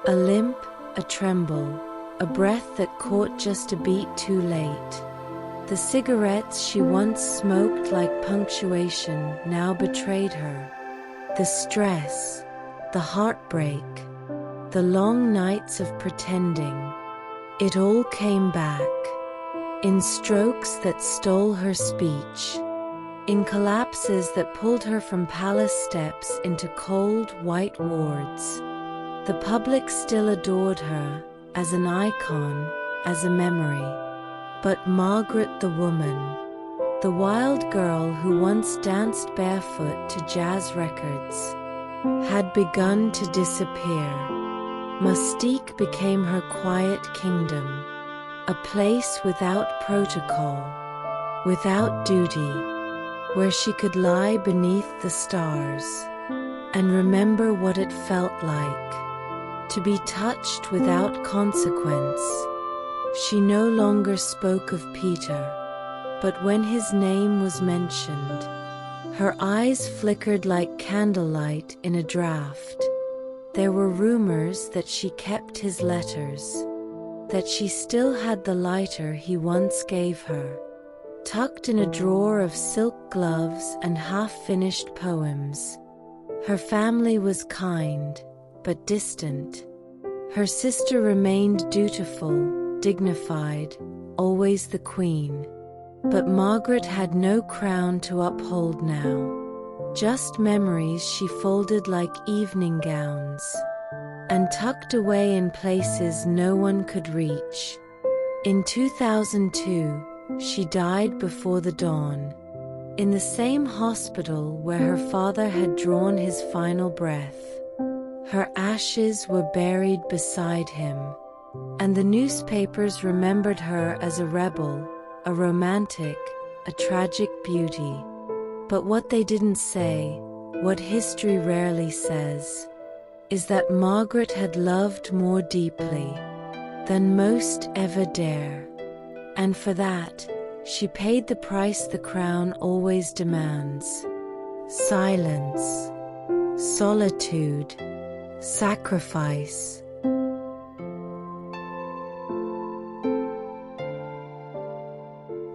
a limp, a tremble, a breath that caught just a beat too late. The cigarettes she once smoked like punctuation now betrayed her. The stress, the heartbreak, the long nights of pretending, it all came back, in strokes that stole her speech, in collapses that pulled her from palace steps into cold, white wards. The public still adored her, as an icon, as a memory. But Margaret the woman, the wild girl who once danced barefoot to jazz records, had begun to disappear. Mystique became her quiet kingdom, a place without protocol, without duty, where she could lie beneath the stars and remember what it felt like to be touched without consequence. She no longer spoke of Peter, but when his name was mentioned, her eyes flickered like candlelight in a draught. There were rumors that she kept his letters, that she still had the lighter he once gave her, tucked in a drawer of silk gloves and half-finished poems. Her family was kind, but distant. Her sister remained dutiful, dignified, always the queen. But Margaret had no crown to uphold now, just memories she folded like evening gowns. and tucked away in places no one could reach. In 2002, she died before the dawn, in the same hospital where her father had drawn his final breath. Her ashes were buried beside him, and the newspapers remembered her as a rebel, a romantic, a tragic beauty. But what they didn't say, what history rarely says, is that Margaret had loved more deeply than most ever dare, and for that, she paid the price the crown always demands: silence, solitude, sacrifice.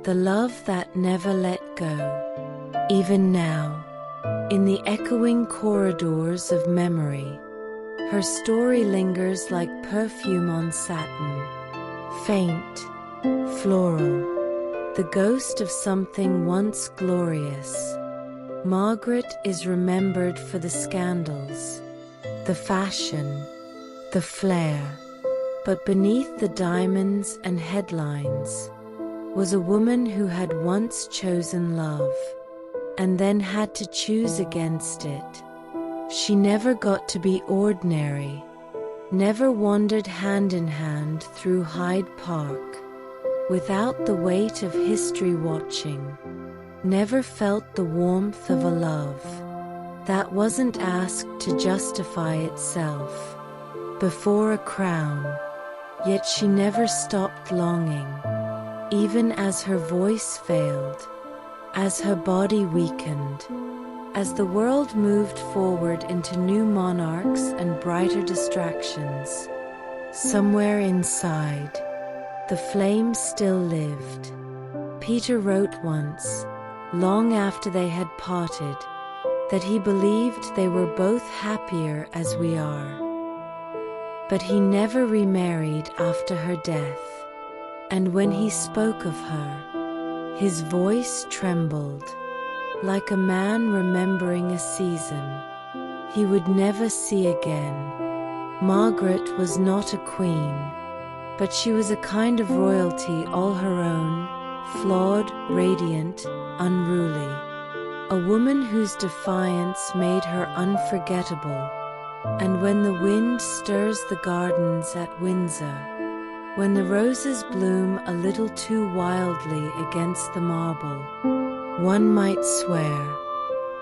The love that never let go. Even now, in the echoing corridors of memory, her story lingers like perfume on satin, faint, floral, the ghost of something once glorious. Margaret is remembered for the scandals, the fashion, the flair, but beneath the diamonds and headlines was a woman who had once chosen love, and then had to choose against it. She never got to be ordinary, never wandered hand in hand through Hyde Park, without the weight of history watching, never felt the warmth of a love that wasn't asked to justify itself before a crown, yet she never stopped longing, even as her voice failed, as her body weakened, as the world moved forward into new monarchs and brighter distractions. Somewhere inside, the flame still lived. Peter wrote once, long after they had parted, that he believed they were both happier as we are. But he never remarried after her death, and when he spoke of her, his voice trembled, like a man remembering a season he would never see again. Margaret was not a queen, but she was a kind of royalty all her own, flawed, radiant, unruly. A woman whose defiance made her unforgettable. And when the wind stirs the gardens at Windsor, when the roses bloom a little too wildly against the marble, one might swear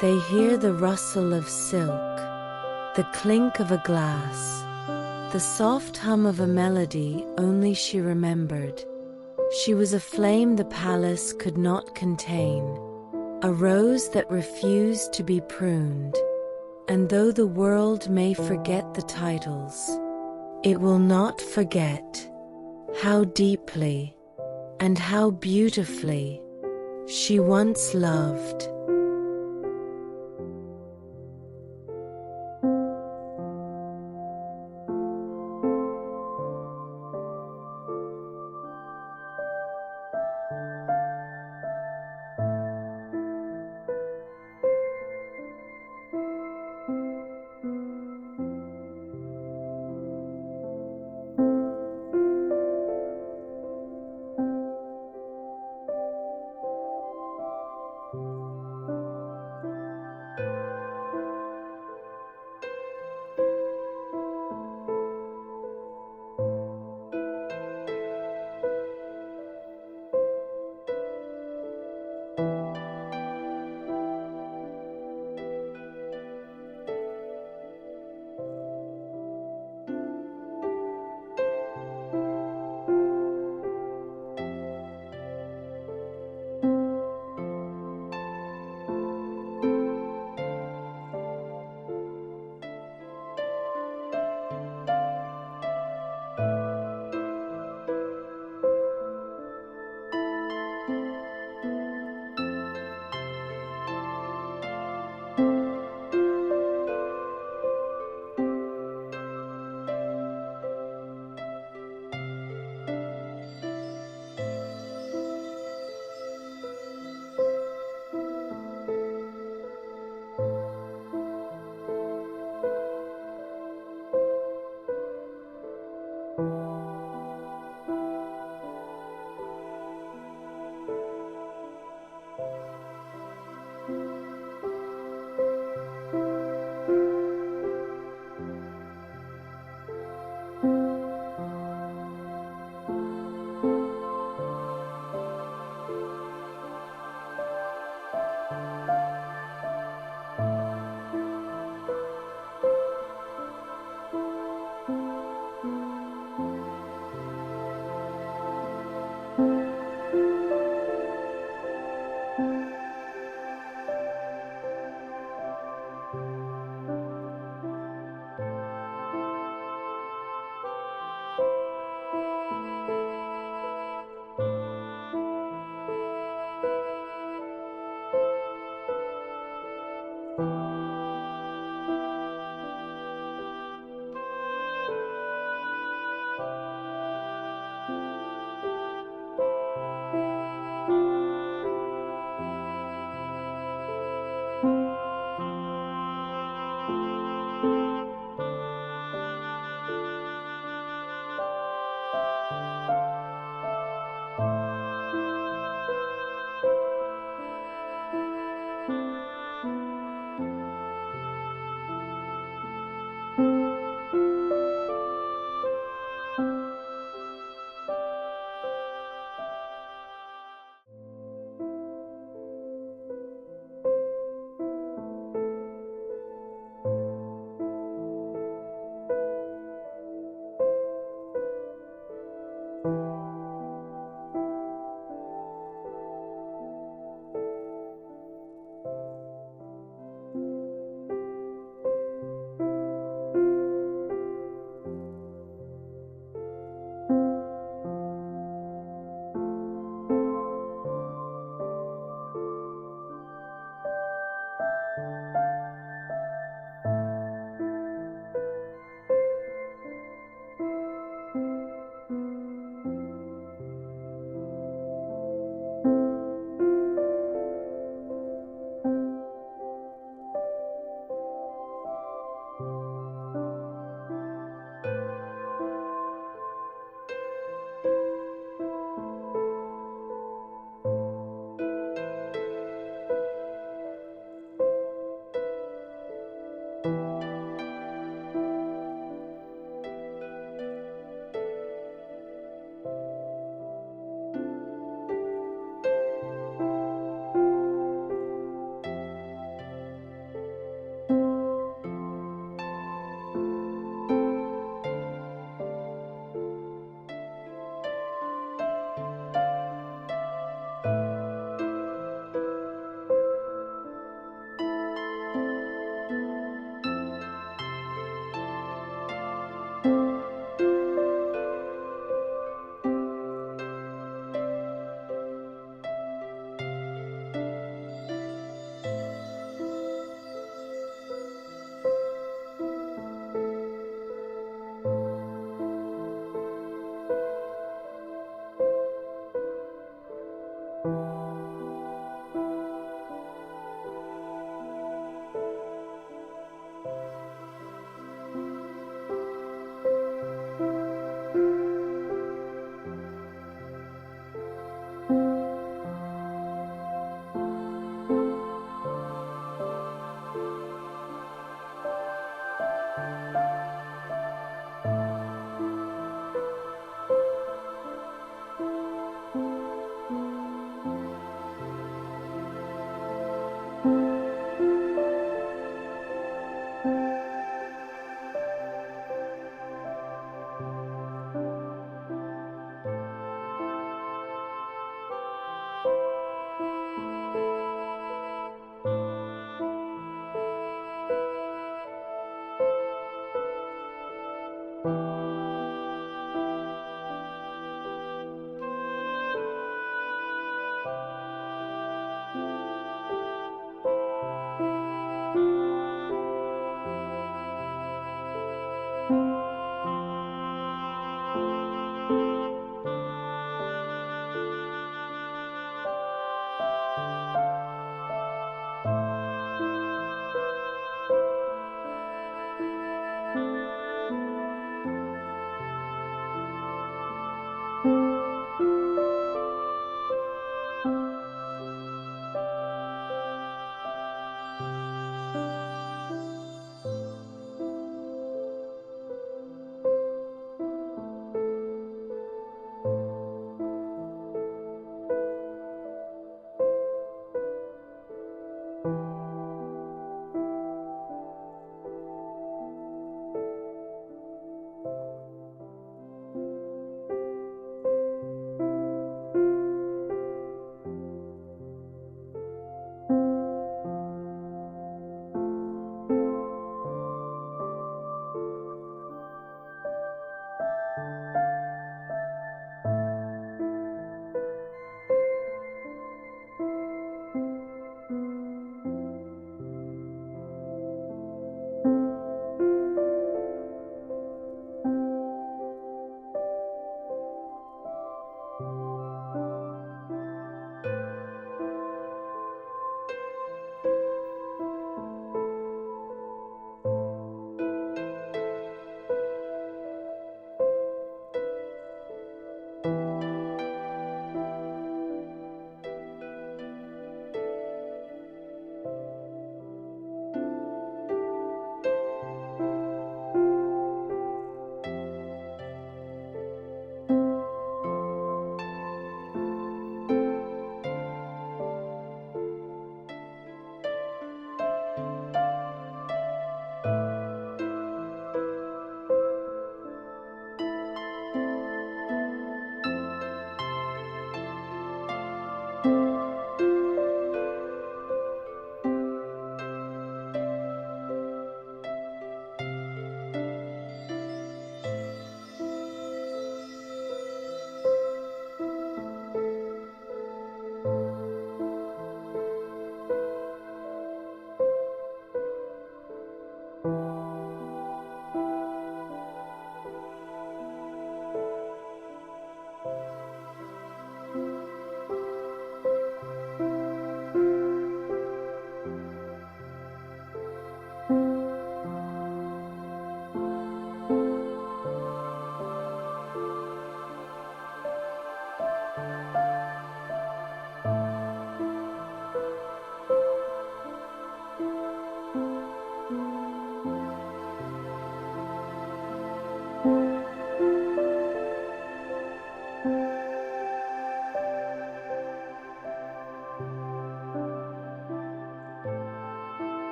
they hear the rustle of silk, the clink of a glass, the soft hum of a melody only she remembered. She was a flame the palace could not contain, a rose that refused to be pruned. And though the world may forget the titles, it will not forget how deeply and how beautifully she once loved.